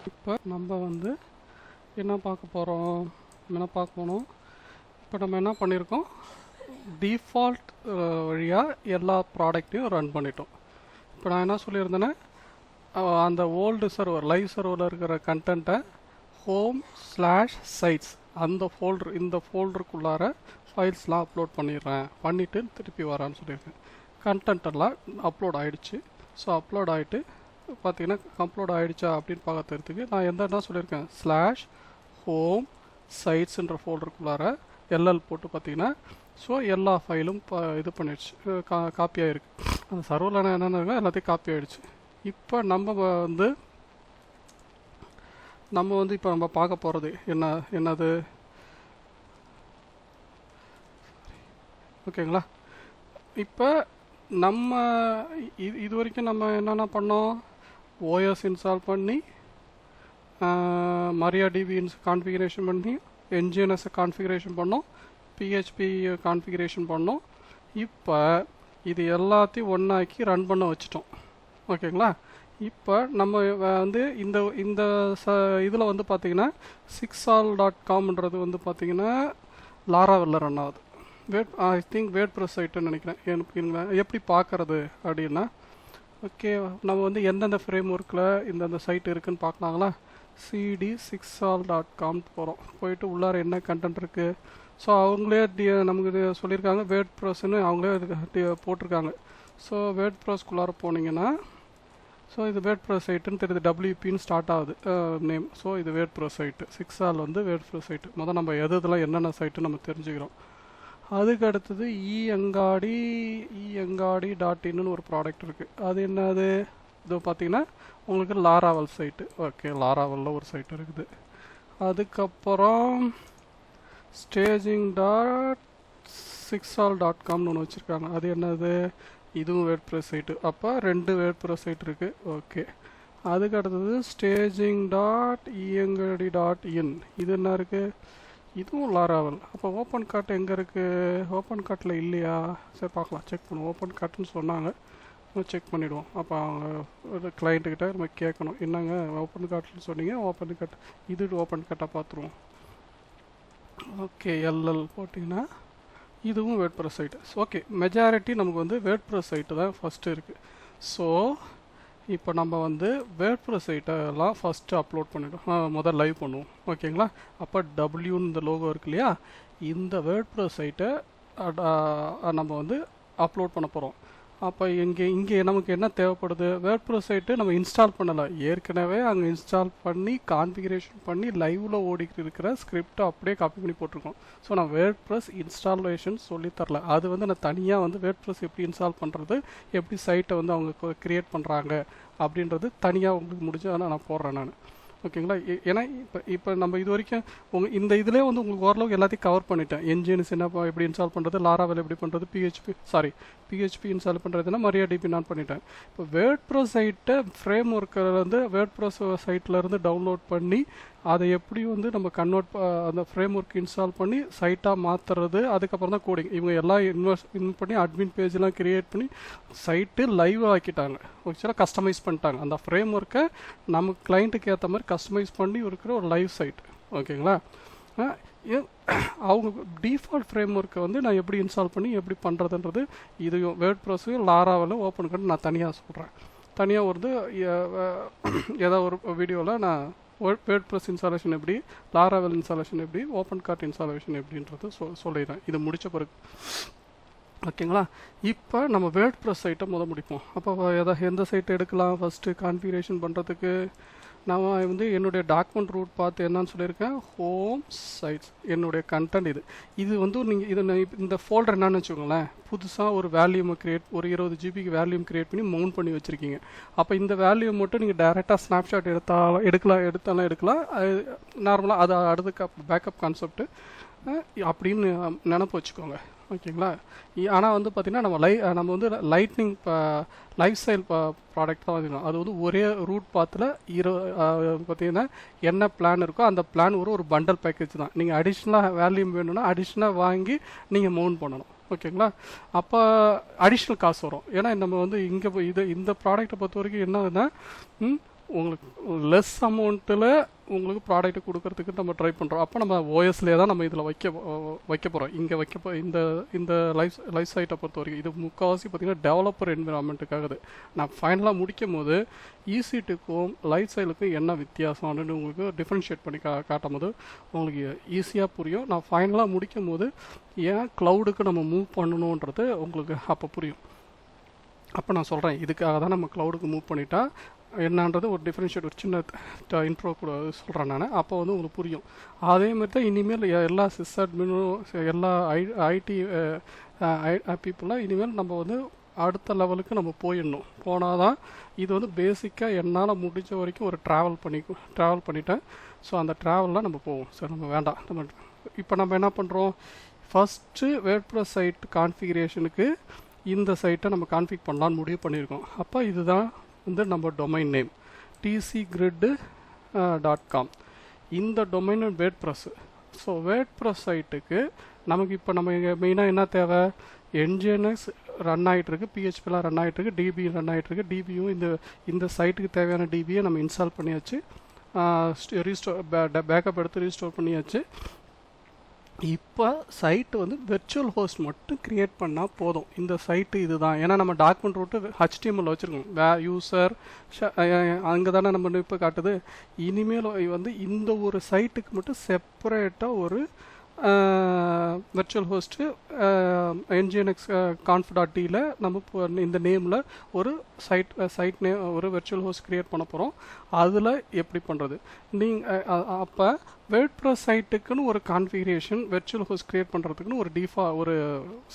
இப்போ நம்ம வந்து என்ன பார்க்க போகிறோம், இப்போ நம்ம என்ன பண்ணியிருக்கோம், டிஃபால்ட் வழியாக எல்லா ப்ராடக்ட்டையும் ரன் பண்ணிட்டோம். இப்போ நான் என்ன சொல்லியிருந்தேன்னா, அந்த ஓல்டு சர்வர் லைவ் சர்வரில் இருக்கிற கண்டென்ட்டை home/sites அந்த ஃபோல்டர், இந்த ஃபோல்டருக்குள்ளார ஃபைல்ஸ்லாம் அப்லோட் பண்ணிவிட்டு திருப்பி வரான்னு சொல்லியிருக்கேன். கண்டென்ட் எல்லாம் அப்லோட் ஆகிடுச்சு. ஸோ அப்லோட் ஆகிட்டு பார்த்தீங்கன்னா அப்லோட் ஆகிடுச்சா அப்படின்னு பார்க்கறதுக்கு நான் என்ன சொல்லியிருக்கேன், /home sites ஃபோல்டருக்குள்ளார எல்எல் போட்டு பார்த்தீங்கன்னா ஸோ எல்லா ஃபைலும் இது பண்ணிடுச்சு, காப்பி ஆகிருக்கு. அந்த சர்வரில் என்னென்ன எல்லாத்தையும் காப்பி ஆகிடுச்சு. இப்போ நம்ம வந்து இப்போ நம்ம பார்க்க போகிறது என்னது ஓகேங்களா. இப்போ நம்ம இது வரைக்கும் நம்ம என்னென்ன பண்ணோம், ஓஎஸ் இன்ஸ்டால் பண்ணி MariaDB கான்ஃபிகரேஷன் பண்ணி என்ஜிஎன்எஸ் கான்ஃபிகரேஷன் பண்ணோம், பிஹெச்பி கான்ஃபிகரேஷன் பண்ணோம். இப்போ இது எல்லாத்தையும் ஒன்றாக்கி ரன் பண்ண வச்சிட்டோம். ஓகேங்களா. இப்போ நம்ம வந்து இந்த இதில் வந்து பார்த்தீங்கன்னா sixall.comன்றது வந்து பார்த்தீங்கன்னா லாராவெல்ல ரன் ஆகுது. ஐ திங்க் வேர்ட்பிரஸ் சைட்டுன்னு நினைக்கிறேன். எப்படி பார்க்கறது அப்படின்னா, ஓகே நம்ம வந்து எந்தெந்த ஃப்ரேம் ஒர்க்கில் இந்தந்த சைட் இருக்குதுன்னு பார்க்கலாங்களா. cd6all.com போகிறோம். போயிட்டு உள்ளார என்ன கண்டென்ட் இருக்குது. ஸோ அவங்களே நமக்கு சொல்லியிருக்காங்க வேர்ட்பிரஸ்ன்னு அவங்களே போட்டிருக்காங்க. ஸோ வேர்ட்பிரஸ்க்குள்ளார போனீங்கன்னா ஸோ இது வேர்ட்பிரஸ் சைட்டுன்னு தெரியுது, WPன்னு ஸ்டார்ட் ஆகுது நேம். ஸோ இது வேர்ட்பிரஸ் சைட்டு, 6all வந்து வேர்ட்பிரஸ் சைட்டு. முதல் நம்ம இதெல்லாம் என்னென்ன சைட்டு நம்ம தெரிஞ்சுக்கிறோம். அதுக்கு அடுத்தது eangadi.inன்னு ஒரு ப்ராடக்ட் இருக்குது. அது என்னது, இது பார்த்தீங்கன்னா உங்களுக்கு லாராவல் சைட்டு. ஓகே, லாராவலில் ஒரு சைட்டு இருக்குது. அதுக்கப்புறம் staging.6all.comனு ஒன்று வச்சுருக்காங்க. அது என்னது, இதுவும் வேர்ட்பிரஸ் சைட்டு. அப்போ 2 வேர்ட்பிரஸ் சைட் இருக்குது. ஓகே, அதுக்கு அடுத்தது staging.eangadi.in. இது என்ன இருக்குது, இதுவும் லாராவல். அப்போ ஓப்பன் கார்ட் எங்கே இருக்குது, ஓப்பன் கார்ட்டில் இல்லையா. சரி பார்க்கலாம், செக் பண்ணுவோம். ஓப்பன் கார்ட்டுன்னு சொன்னாங்க, செக் பண்ணிவிடுவோம். அப்போ அவங்க கிளைண்ட்டுக்கிட்ட நம்ம கேட்கணும், என்னங்க ஓப்பன் கார்ட்னு சொன்னீங்க, ஓப்பன் கார்ட் இது ஓப்பன் கார்ட்டாக பார்த்துருவோம். ஓகே, எல்எல் போட்டிங்கன்னா இதுவும் வேர்ட்பிரஸ் சைட்டு. ஓகே, மெஜாரிட்டி நமக்கு வந்து வேர்ட்பிரஸ் சைட்டு தான் ஃபஸ்ட்டு இருக்குது. ஸோ இப்போ நம்ம வந்து வேர்ட்பிரஸ் சைட்டெல்லாம் ஃபஸ்ட்டு அப்லோட் பண்ணிவிடும், முதல் லைவ் பண்ணுவோம். ஓகேங்களா. அப்போ டபிள்யூன்னு இந்த லோகோ இருக்கு இல்லையா, இந்த வேர்ட்பிரஸ் சைட்டை நம்ம வந்து அப்லோட் பண்ண போகிறோம். அப்போ இங்கே நமக்கு என்ன தேவைப்படுது, வேர்ட்பிரஸ் சைட்டு நம்ம இன்ஸ்டால் பண்ணலை, ஏற்கனவே அங்கே இன்ஸ்டால் பண்ணி கான்ஃபிகரேஷன் பண்ணி லைவில் ஓடிக்கிட்டு இருக்கிற ஸ்கிரிப்டை அப்படியே காப்பி பண்ணி போட்டிருக்கோம். ஸோ நான் வேர்ட்பிரஸ் இன்ஸ்டாலேஷன் சொல்லித்தரல. அது வந்து நான் தனியாக வந்து வேர்ட்பிரஸ் எப்படி இன்ஸ்டால் பண்ணுறது, எப்படி சைட்டை வந்து அவங்க க்ரியேட் பண்ணுறாங்க அப்படின்றது தனியாக உங்களுக்கு முடிஞ்சு நான் போடுறேன் நான். ஓகேங்களா. ஏன்னா இப்போ நம்ம இது வரைக்கும் இந்த இதிலே வந்து உங்களுக்கு ஓரளவுக்கு எல்லாத்தையும் கவர் பண்ணிட்டேன். என்ஜிஎன்எஸ் என்ன எப்படி இன்ஸ்டால் பண்ணுறது, லாராவல் எப்படி பண்ணுறது, பிஹெச்பி இன்ஸ்டால் பண்ணுறதுன்னா MariaDB நான் பண்ணிட்டேன். இப்போ வேர்ட்பிரஸ் சைட்டை ஃப்ரேம் ஒர்க்கில் வந்து வேர்ட்பிரஸ் சைட்லேருந்து டவுன்லோட் பண்ணி அதை எப்படி வந்து நம்ம அந்த ஃப்ரேம் ஒர்க் இன்ஸ்டால் பண்ணி சைட்டாக மாற்றுறது, அதுக்கப்புறம் தான் கோடிங். இவங்க எல்லாம் இன்வெஸ்ட் பண்ணி அட்மின் பேஜெலாம் க்ரியேட் பண்ணி சைட்டு லைவ் ஆக்கிட்டாங்க. ஆக்சுவலாக கஸ்டமைஸ் பண்ணிட்டாங்க. அந்த ஃப்ரேம் ஒர்க்கை நம்ம கிளைண்ட்டுக்கு ஏற்ற மாதிரி கஸ்டமைஸ் பண்ணி இருக்கிற ஒரு லைவ் சைட். ஓகேங்களா. அவங்க டிஃபால்ட் ஃப்ரேம் ஒர்க்கை வந்து நான் எப்படி இன்ஸ்டால் பண்ணி எப்படி பண்ணுறதுன்றது இதையும் வேர்ட்பிரஸையும் லாராவில் ஓப்பன் பண்ணி நான் தனியாக சொல்கிறேன். தனியாக வந்து ஏதோ ஒரு வீடியோவில் நான் வேர்ட்பிரஸ் இன்ஸ்டாலேஷன் எப்படி, லாராவல் இன்ஸ்டாலேஷன் எப்படி, ஓப்பன் கார்ட் இன்ஸ்டாலேஷன் எப்படின்றது சொல்லிடுறேன் இது முடித்த பிறகு. ஓகேங்களா. இப்போ நம்ம வேர்ட்பிரஸ் சைட்டை முடிப்போம். அப்போ எந்த சைட்டை எடுக்கலாம் ஃபஸ்ட்டு கான்ஃபிகரேஷன் பண்ணுறதுக்கு. நான் வந்து என்னுடைய டாக்குமெண்ட் ரூட் பார்த்து என்னன்னு சொல்லியிருக்கேன், ஹோம் சைட்ஸ். என்னுடைய கண்டென்ட் இது வந்து நீங்கள் இந்த ஃபோல்டர் என்னன்னு வச்சுக்கோங்களேன், புதுசாக ஒரு வேல்யூமை ஒரு 20 GB வேல்யூம் க்ரியேட் பண்ணி மவுண்ட் பண்ணி வச்சுருக்கீங்க. அப்போ இந்த வேல்யூ மட்டும் நீங்கள் டேரெக்டாக ஸ்னாப்ஷாட் எடுக்கலாம். நார்மலாக அது அடுத்த பேக்கப் கான்செப்ட்டு அப்படின்னு நினப்பு வச்சுக்கோங்க. ஓகேங்களா. ஆனால் வந்து பார்த்திங்கன்னா நம்ம வந்து லைட்னிங் லைஃப் ஸ்டைல் ப்ராடக்ட் தான் வச்சுக்கணும். அது வந்து ஒரே ரூட் பாத்தில் பார்த்திங்கன்னா என்ன பிளான் இருக்கோ அந்த பிளான் ஒரு பண்டல் பேக்கேஜ் தான். நீங்கள் அடிஷ்னலாக வேல்யூம் வேணும்னா அடிஷ்னலாக வாங்கி நீங்கள் மவுண்ட் பண்ணணும். ஓகேங்களா. அப்போ அடிஷ்னல் காசு வரும். ஏன்னா நம்ம வந்து இந்த ப்ராடக்ட்டை பொறுத்த வரைக்கும் என்னதுன்னா உங்களுக்கு லெஸ் அமௌண்ட்டில் உங்களுக்கு ப்ராடக்ட் கொடுக்கறதுக்கு நம்ம ட்ரை பண்ணுறோம். அப்போ நம்ம ஓஎஸ்லேயே தான் நம்ம இதில் வைக்க போகிறோம். இங்கே இந்த லைஃப் சைட்டை பொறுத்த வரைக்கும் இது முக்கால்வாசி பார்த்திங்கன்னா டெவலப்பர் என்விரான்மெண்ட்டுக்காகுது. நான் ஃபைனலாக முடிக்கும் போது ஈஸிட்டுக்கும் லைஃப் ஸ்டைலுக்கும் என்ன வித்தியாசம்னு உங்களுக்கு டிஃப்ரென்ஷியேட் பண்ணி காட்டும் போது உங்களுக்கு ஈஸியாக புரியும். நான் ஃபைனலாக முடிக்கும் போது ஏன் க்ளவுடுக்கு நம்ம மூவ் பண்ணணுன்றது உங்களுக்கு அப்போ புரியும். அப்போ நான் சொல்கிறேன் இதுக்காக தான் நம்ம க்ளவுடுக்கு மூவ் பண்ணிட்டா என்னன்றது ஒரு டிஃப்ரென்ஷியேட் ஒரு சின்ன இன்ட்ரோ கூட சொல்கிறேன் நான். அப்போ வந்து உங்களுக்கு புரியும். அதே மாதிரி தான் இனிமேல் எல்லா சிஸ்அட்மினும் எல்லா ஐடி பீப்புளாக இனிமேல் நம்ம வந்து அடுத்த லெவலுக்கு நம்ம போனால் தான் இது வந்து பேசிக்காக என்னால் முடிஞ்ச வரைக்கும் ஒரு ட்ராவல் பண்ணிட்டேன். ஸோ அந்த ட்ராவலில் நம்ம போவோம். சரி நம்ம வேண்டாம். இப்போ நம்ம என்ன பண்ணுறோம், ஃபஸ்ட்டு வேர்ட்ப்ரெஸ் சைட் கான்ஃபிகரேஷனுக்கு இந்த சைட்டை நம்ம கான்ஃபிக் பண்ணலான்னு முடிவு பண்ணியிருக்கோம். அப்போ இதுதான் வந்து நம்ம டொமைன் நேம் tcgrid.com. இந்த டொமைன் வேர்ட்ப்ரெஸ். ஸோ வேர்ட்ப்ரெஸ் சைட்டுக்கு நமக்கு இப்போ நம்ம மெயினாக என்ன தேவை, nginx ரன் ஆகிட்டுருக்கு, பிஹெச்பிலாம் ரன் ஆகிட்டுருக்கு, டிபி ரன் ஆகிட்டுருக்கு. டிபியும் இந்த சைட்டுக்கு தேவையான டிபியை நம்ம இன்ஸ்டால் பண்ணியாச்சு, பேக்கப் எடுத்து ரீஸ்டோர் பண்ணியாச்சு. இப்போ சைட்டு வந்து வெர்ச்சுவல் ஹோஸ்ட் மட்டும் க்ரியேட் பண்ணால் போதும். இந்த சைட்டு இதுதான். ஏன்னா நம்ம டாக்குமெண்ட் ரூட்டு HTML வச்சுருக்கோம். யூசர் அங்கே தானே நம்ம இப்போ காட்டுது. இனிமேல் வந்து இந்த ஒரு சைட்டுக்கு மட்டும் செப்பரேட்டாக ஒரு வெர்ச்சுவல் ஹோஸ்ட்டு nginx conf.dல நம்ம இந்த நேமில் ஒரு சைட் நேம் ஒரு வெர்ச்சுவல் ஹோஸ்ட் க்ரியேட் பண்ண போகிறோம். அதில் எப்படி பண்ணுறது நீங்கள் அப்போ வேர்ட்ப்ரெஸ் சைட்டுக்குன்னு ஒரு கான்ஃபிகரேஷன், வெர்ச்சுவல் ஹோஸ்ட் க்ரியேட் பண்ணுறதுக்குன்னு ஒரு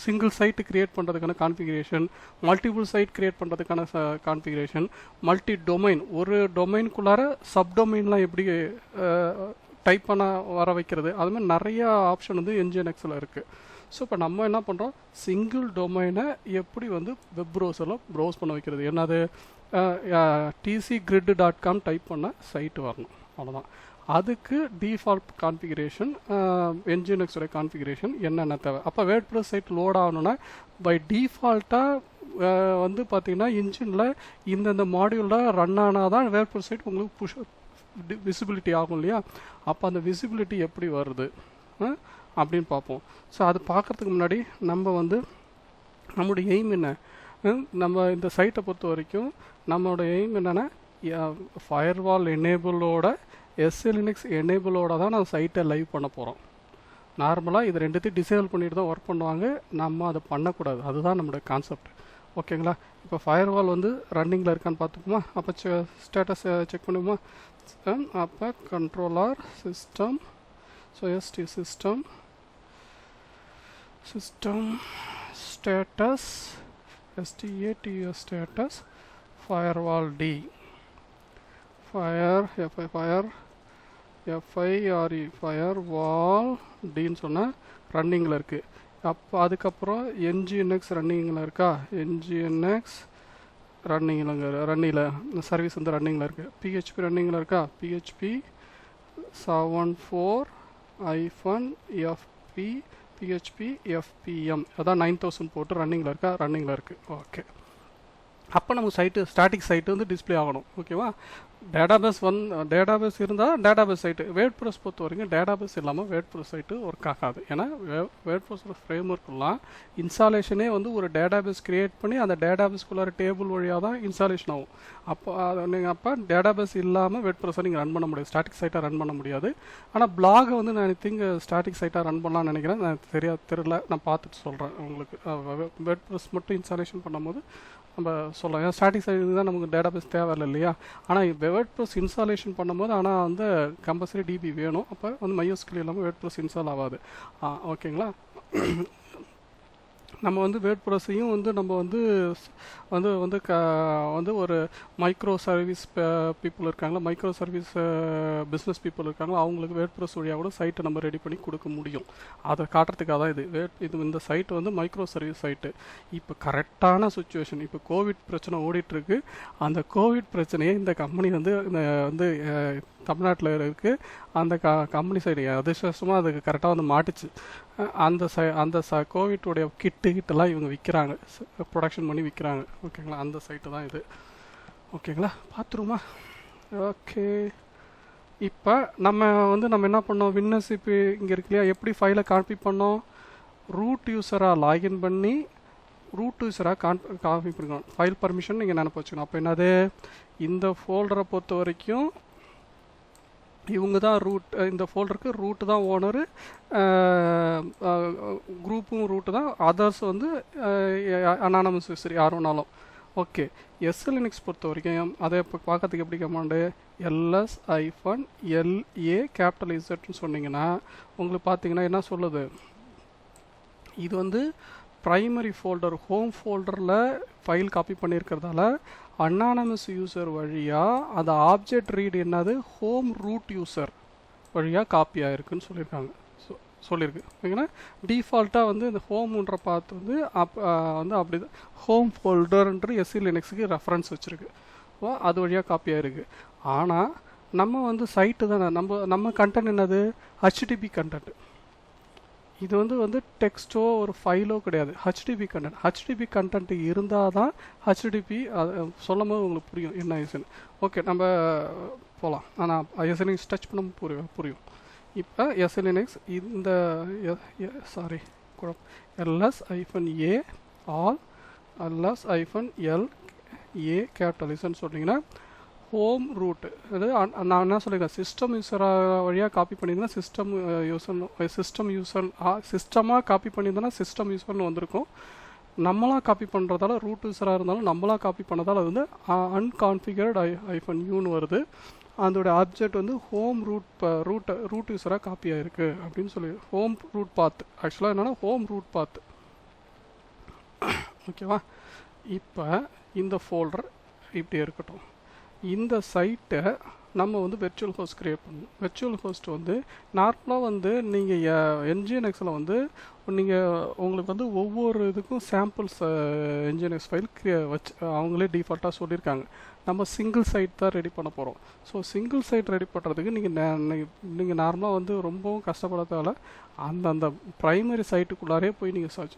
சிங்கிள் சைட்டு க்ரியேட் பண்ணுறதுக்கான கான்ஃபிகரேஷன், மல்டிபிள் சைட் க்ரியேட் பண்ணுறதுக்கான கான்ஃபிகரேஷன், மல்டி டொமைன் ஒரு டொமைனுக்குள்ளார சப்டொமைன்லாம் எப்படி டைப் பண்ண வர வைக்கிறது, அது மாதிரி நிறையா ஆப்ஷன் வந்து nginxல இருக்குது. ஸோ இப்போ நம்ம என்ன பண்ணுறோம், சிங்கிள் டொமைனை எப்படி வந்து வெப் ப்ரௌசரில் ப்ரௌஸ் பண்ண வைக்கிறது. என்னது tcgrid.com டைப் பண்ண சைட்டு வரணும், அவ்வளோதான். அதுக்கு டிஃபால்ட் கான்ஃபிகரேஷன் nginxோட கான்ஃபிகரேஷன் என்னென்ன தேவை. அப்போ வேர்ட்ப்ரெஸ் சைட் லோட் ஆகணுன்னா பை டிஃபால்ட்டாக வந்து பார்த்தீங்கன்னா இன்ஜினில் இந்தந்த மாடியூலில் ரன் ஆனால் தான் வேர்ட்ப்ரெஸ் சைட் உங்களுக்கு விசிபிலிட்டி ஆகும் இல்லையா. அப்போ அந்த விசிபிலிட்டி எப்படி வருது அப்படின்னு பார்ப்போம். ஸோ அது பார்க்குறதுக்கு முன்னாடி நம்ம வந்து நம்மளுடைய எய்ம் என்ன, நம்ம இந்த சைட்டை பொறுத்த வரைக்கும் நம்மளோட எய்ம் என்னென்னா ஃபயர்வால் எனேபிளோட SLNX எனேபிளோட தான் நம்ம சைட்டை லைவ் பண்ண போகிறோம். நார்மலாக இது ரெண்டுத்தையும் டிசேபிள் பண்ணிட்டு தான் ஒர்க் பண்ணுவாங்க. நம்ம அதை பண்ணக்கூடாது, அதுதான் நம்மளோட கான்செப்ட். ஓகேங்களா. இப்போ ஃபயர்வால் வந்து ரன்னிங்கில் இருக்கான்னு பார்த்துக்குமா. அப்போ ஸ்டேட்டஸ் செக் பண்ணுமா. அப்போ controller system, so system status status firewall D firewall டின்னு சொன்னால் ரன்னிங்கில் இருக்குது. அப்போ அதுக்கப்புறம் nginx ரன்னிங்கில் இருக்கா, nginx ரன்னிங்கில் சர்வீஸ் வந்து ரன்னிங்கில் இருக்குது. PHP ரன்னிங்கில் இருக்கா, PHP 74-FP PHP FPM அதான் 9000 போட்டு ரன்னிங்கில் இருக்குது. ஓகே. அப்போ நம்ம ஸ்டாட்டிக் சைட்டு வந்து டிஸ்பிளே ஆகணும். ஓகேவா. டேட்டாபேஸ் இருந்தால் டேட்டாபேஸ் சைட்டு. வேர்ட்ப்ரெஸ் பொறுத்த வரைக்கும் டேட்டாபேஸ் இல்லாமல் வேர்ட்ப்ரெஸ் சைட்டு ஒர்க் ஆகாது. ஏன்னா வேர்ட்ப்ரெஸோட ஃப்ரேம் ஒர்க்கெல்லாம் இன்ஸ்டாலேஷனே வந்து ஒரு டேட்டாபேஸ் க்ரியேட் பண்ணி அந்த டேட்டாபேஸ்க்குள்ளார டேபிள் வழியாக தான் இன்ஸ்டாலேஷன் ஆகும். அப்போ டேட்டாபேஸ் இல்லாமல் வேர்ட்ப்ரெஸ்ஸை நீங்கள் ரன் பண்ண முடியாது, ஸ்டாட்டிக் சைட்டாக ரன் பண்ண முடியாது. ஆனால் பிளாகை வந்து நான் திங்க் ஸ்டாட்டிக் சைட்டாக ரன் பண்ணலாம்னு நினைக்கிறேன். நான் தெரியல, நான் பார்த்துட்டு சொல்கிறேன் உங்களுக்கு. வேர்ட்ப்ரெஸ் மட்டும் இன்ஸ்டாலேஷன் பண்ணும்போது நம்ம சொல்லலாம். ஏன்னா ஸ்டாட்டிக் சைடு தான் நமக்கு டேட்டாபேஸ் தேவையில்லை இல்லையா. ஆனால் வேர்ட்ப்ரெஸ் இன்ஸ்டாலேஷன் பண்ணும்போது ஆனால் வந்து கம்பல்சரி டிபி வேணும். அப்போ வந்து MySQL இல்லாமல் வேர்ட்ப்ரெஸ் இன்ஸ்டால் ஆகாது. ஓகேங்களா. நம்ம வந்து வேர்ட்ப்ரெஸ்ஸையும் வந்து நம்ம வந்து ஒரு மைக்ரோ சர்வீஸ் பீப்புள் இருக்காங்களா, மைக்ரோ சர்வீஸ் பிஸ்னஸ் பீப்புள் இருக்காங்களா, அவங்களுக்கு வேர்ட்ப்ரெஸ் வழியாக கூட சைட்டை நம்ம ரெடி பண்ணி கொடுக்க முடியும். அதை காட்டுறதுக்காக தான் இது இந்த சைட்டு வந்து மைக்ரோ சர்வீஸ் சைட்டு. இப்போ கரெக்டான சுச்சுவேஷன், இப்போ கோவிட் பிரச்சனை ஓடிட்டுருக்கு. அந்த கோவிட் பிரச்சனையை இந்த கம்பெனி வந்து தமிழ்நாட்டில் இருக்குது. அந்த கம்பெனி சைடு அதிர்ஷ்டமாக அதுக்கு கரெக்டாக வந்து மாட்டுச்சு. அந்த கோவிட்டுடைய கிட்டெல்லாம் இவங்க விற்கிறாங்க, ப்ரொடக்ஷன் பண்ணி விற்கிறாங்க. ஓகேங்களா. அந்த சைட்டு தான் இது. ஓகேங்களா. பார்த்துருமா. ஓகே. இப்போ நம்ம என்ன பண்ணோம், விட்னஸ் இப்போ இங்கே இருக்கு இல்லையா, எப்படி ஃபைலை காப்பி பண்ணோம், ரூட் யூஸராக லாகின் பண்ணி ரூட் யூஸராக காப்பி பண்ணிக்கணும். ஃபைல் பர்மிஷன் நீங்கள் நினைப்பு வச்சுக்கணும். அப்போ என்னது, இந்த ஃபோல்டரை பொறுத்த வரைக்கும் இவங்க தான் ரூட், இந்த ஃபோல்டருக்கு ரூட்டு தான் ஓனரு, குரூப்பும் ரூட்டு தான், அதர்ஸ் வந்து அனானமஸ் யூசர் யார் வேணாலும். ஓகே. எஸ்எல்என்எக்ஸ் பொறுத்த வரைக்கும் அதை இப்போ பார்க்கறதுக்கு எப்படி கமாண்டு, LS-LA கேபிட்டல் இசட்னு சொன்னீங்கன்னா உங்களுக்கு பார்த்தீங்கன்னா என்ன சொல்லுது, இது வந்து ப்ரைமரி ஃபோல்டர் ஹோம் ஃபோல்டரில் ஃபைல் காப்பி பண்ணியிருக்கிறதால அனானமஸ் யூசர் வழியாக அந்த ஆப்ஜெக்ட் ரீட் என்னது ஹோம் ரூட் யூசர் வழியாக காப்பி ஆகிருக்குன்னு சொல்லியிருக்காங்க. சொல்லியிருக்கு ஓகேங்களா. டிஃபால்ட்டாக வந்து இந்த ஹோம்ன்ற பார்த்து வந்து வந்து அப்படி தான் ஹோம் ஃபோல்டர்ன்ற SELinux-க்கு ரெஃபரன்ஸ் வச்சுருக்கு. அது வழியாக காப்பி ஆகிருக்கு. ஆனால் நம்ம வந்து சைட்டு தானே, நம்ம கண்டென்ட் என்னது HTTP கண்டென்ட். இது வந்து டெக்ஸ்ட்டோ ஒரு ஃபைலோ கிடையாது, HTTP கண்டென்ட். HTTP கண்டென்ட் இருந்தால் தான் HTTP சொல்லும் போது உங்களுக்கு புரியும் என்ன ஆயிடுச்சுன்னு. ஓகே, நம்ம போகலாம். ஆனால் SELinux டச் பண்ண புரியும். இப்போ SELinux இந்த LS-A ஆல் LS-LA கேபிட்டலிசன் சொன்னீங்கன்னா ஹோம் ரூட். அது நான் என்ன சொல்லியிருக்கேன், சிஸ்டம் யூஸராக வழியாக காப்பி பண்ணியிருந்தேன்னா சிஸ்டமாக காப்பி பண்ணியிருந்தேன்னா சிஸ்டம் யூஸர்னு வந்திருக்கும். நம்மளாக காப்பி பண்ணுறதால ரூட் யூஸராக இருந்தாலும் நம்மளாக காப்பி பண்ணதால் அது வந்து unconfigured-uன்னு வருது. அதோட ஆப்ஜெக்ட் வந்து ஹோம் ரூட் யூஸராக காப்பி ஆகிருக்கு அப்படின்னு சொல்லி ஹோம் ரூட் பாத். ஆக்சுவலாக என்னென்னா ஹோம் ரூட் பாத். ஓகேவா. இப்போ இந்த ஃபோல்டர் இப்படி இருக்கட்டும். இந்த சைட்டை நம்ம வந்து வெர்ச்சுவல் ஹோஸ்ட் க்ரியேட் பண்ணணும். வெர்ச்சுவல் ஹோஸ்ட் வந்து நார்மலாக வந்து நீங்கள் NGINX-ல் வந்து உங்களுக்கு வந்து ஒவ்வொரு இதுக்கும் சாம்பிள்ஸ் NGINX ஃபைல் வச்சு அவங்களே டிஃபால்ட்டாக சொல்லியிருக்காங்க. நம்ம சிங்கிள் சைட் தான் ரெடி பண்ண போகிறோம். ஸோ சிங்கிள் சைட் ரெடி பண்ணுறதுக்கு நீங்கள் நார்மலாக வந்து ரொம்பவும் கஷ்டப்பட தேவை. அந்த ப்ரைமரி சைட்டுக்குள்ளாரே போய் நீங்கள் சர்ச்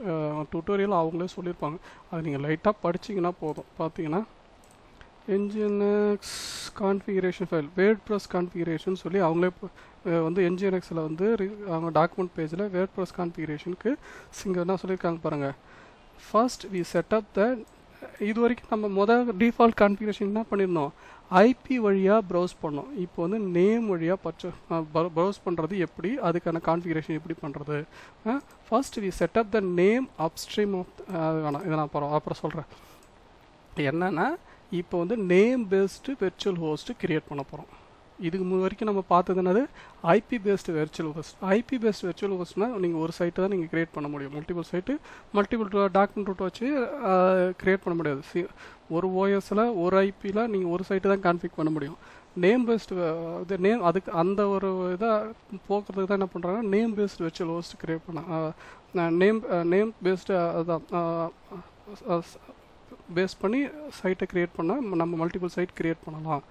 டுட்டோரியல் அவங்களே சொல்லியிருப்பாங்க. அது நீங்கள் லைட்டாக படிச்சிங்கன்னா போதும். பார்த்தீங்கன்னா NGINX configuration file WordPress configuration சொல்லி அவங்களே வந்து NGINX-ல் வந்து அவங்க டாக்குமெண்ட் பேஜில் வேர்ட்ப்ரெஸ் கான்ஃபிகரேஷனுக்கு என்ன சொல்லியிருக்காங்க பாருங்கள். ஃபர்ஸ்ட் வி செட்டப் த, இது வரைக்கும் நம்ம டிஃபால்ட் கான்ஃபிகரேஷன் என்ன பண்ணியிருந்தோம், IP வழியாக ப்ரௌஸ் பண்ணோம். இப்போ வந்து நேம் வழியாக ப்ரௌஸ் பண்ணுறது எப்படி, அதுக்கான கான்ஃபிகரேஷன் எப்படி பண்ணுறது. First we set up the name upstream of, வேணாம் இதை நான் அப்புறம் சொல்கிறேன். என்னென்னா இப்போ வந்து name based virtual host create பண்ண போகிறோம். இதுக்கு வரைக்கும் நம்ம பார்த்தது என்னது IP based virtual host. IP based virtual ஹோஸ்ட்னால் நீங்கள் ஒரு சைட்டு தான் நீங்கள் க்ரியேட் பண்ண முடியும். மல்டிபிள் டாக்குமெண்ட் ரூட் வச்சு க்ரியேட் பண்ண முடியாது. ஒரு OS-ல் ஒரு IP-ல் நீங்கள் ஒரு சைட்டு தான் கான்ஃபிக் பண்ண முடியும். நேம் பேஸ்டு நேம் அதுக்கு அந்த ஒரு இதை போக்குறதுக்கு தான் என்ன பண்ணுறாங்கன்னா name based virtual host create பண்ண நேம் பேஸ்டு அதான் பேஸ் பண்ணி சைட்டை க்ரியேட் பண்ணால் நம்ம மல்டிபிள் சைட் க்ரியேட் பண்ணலாம்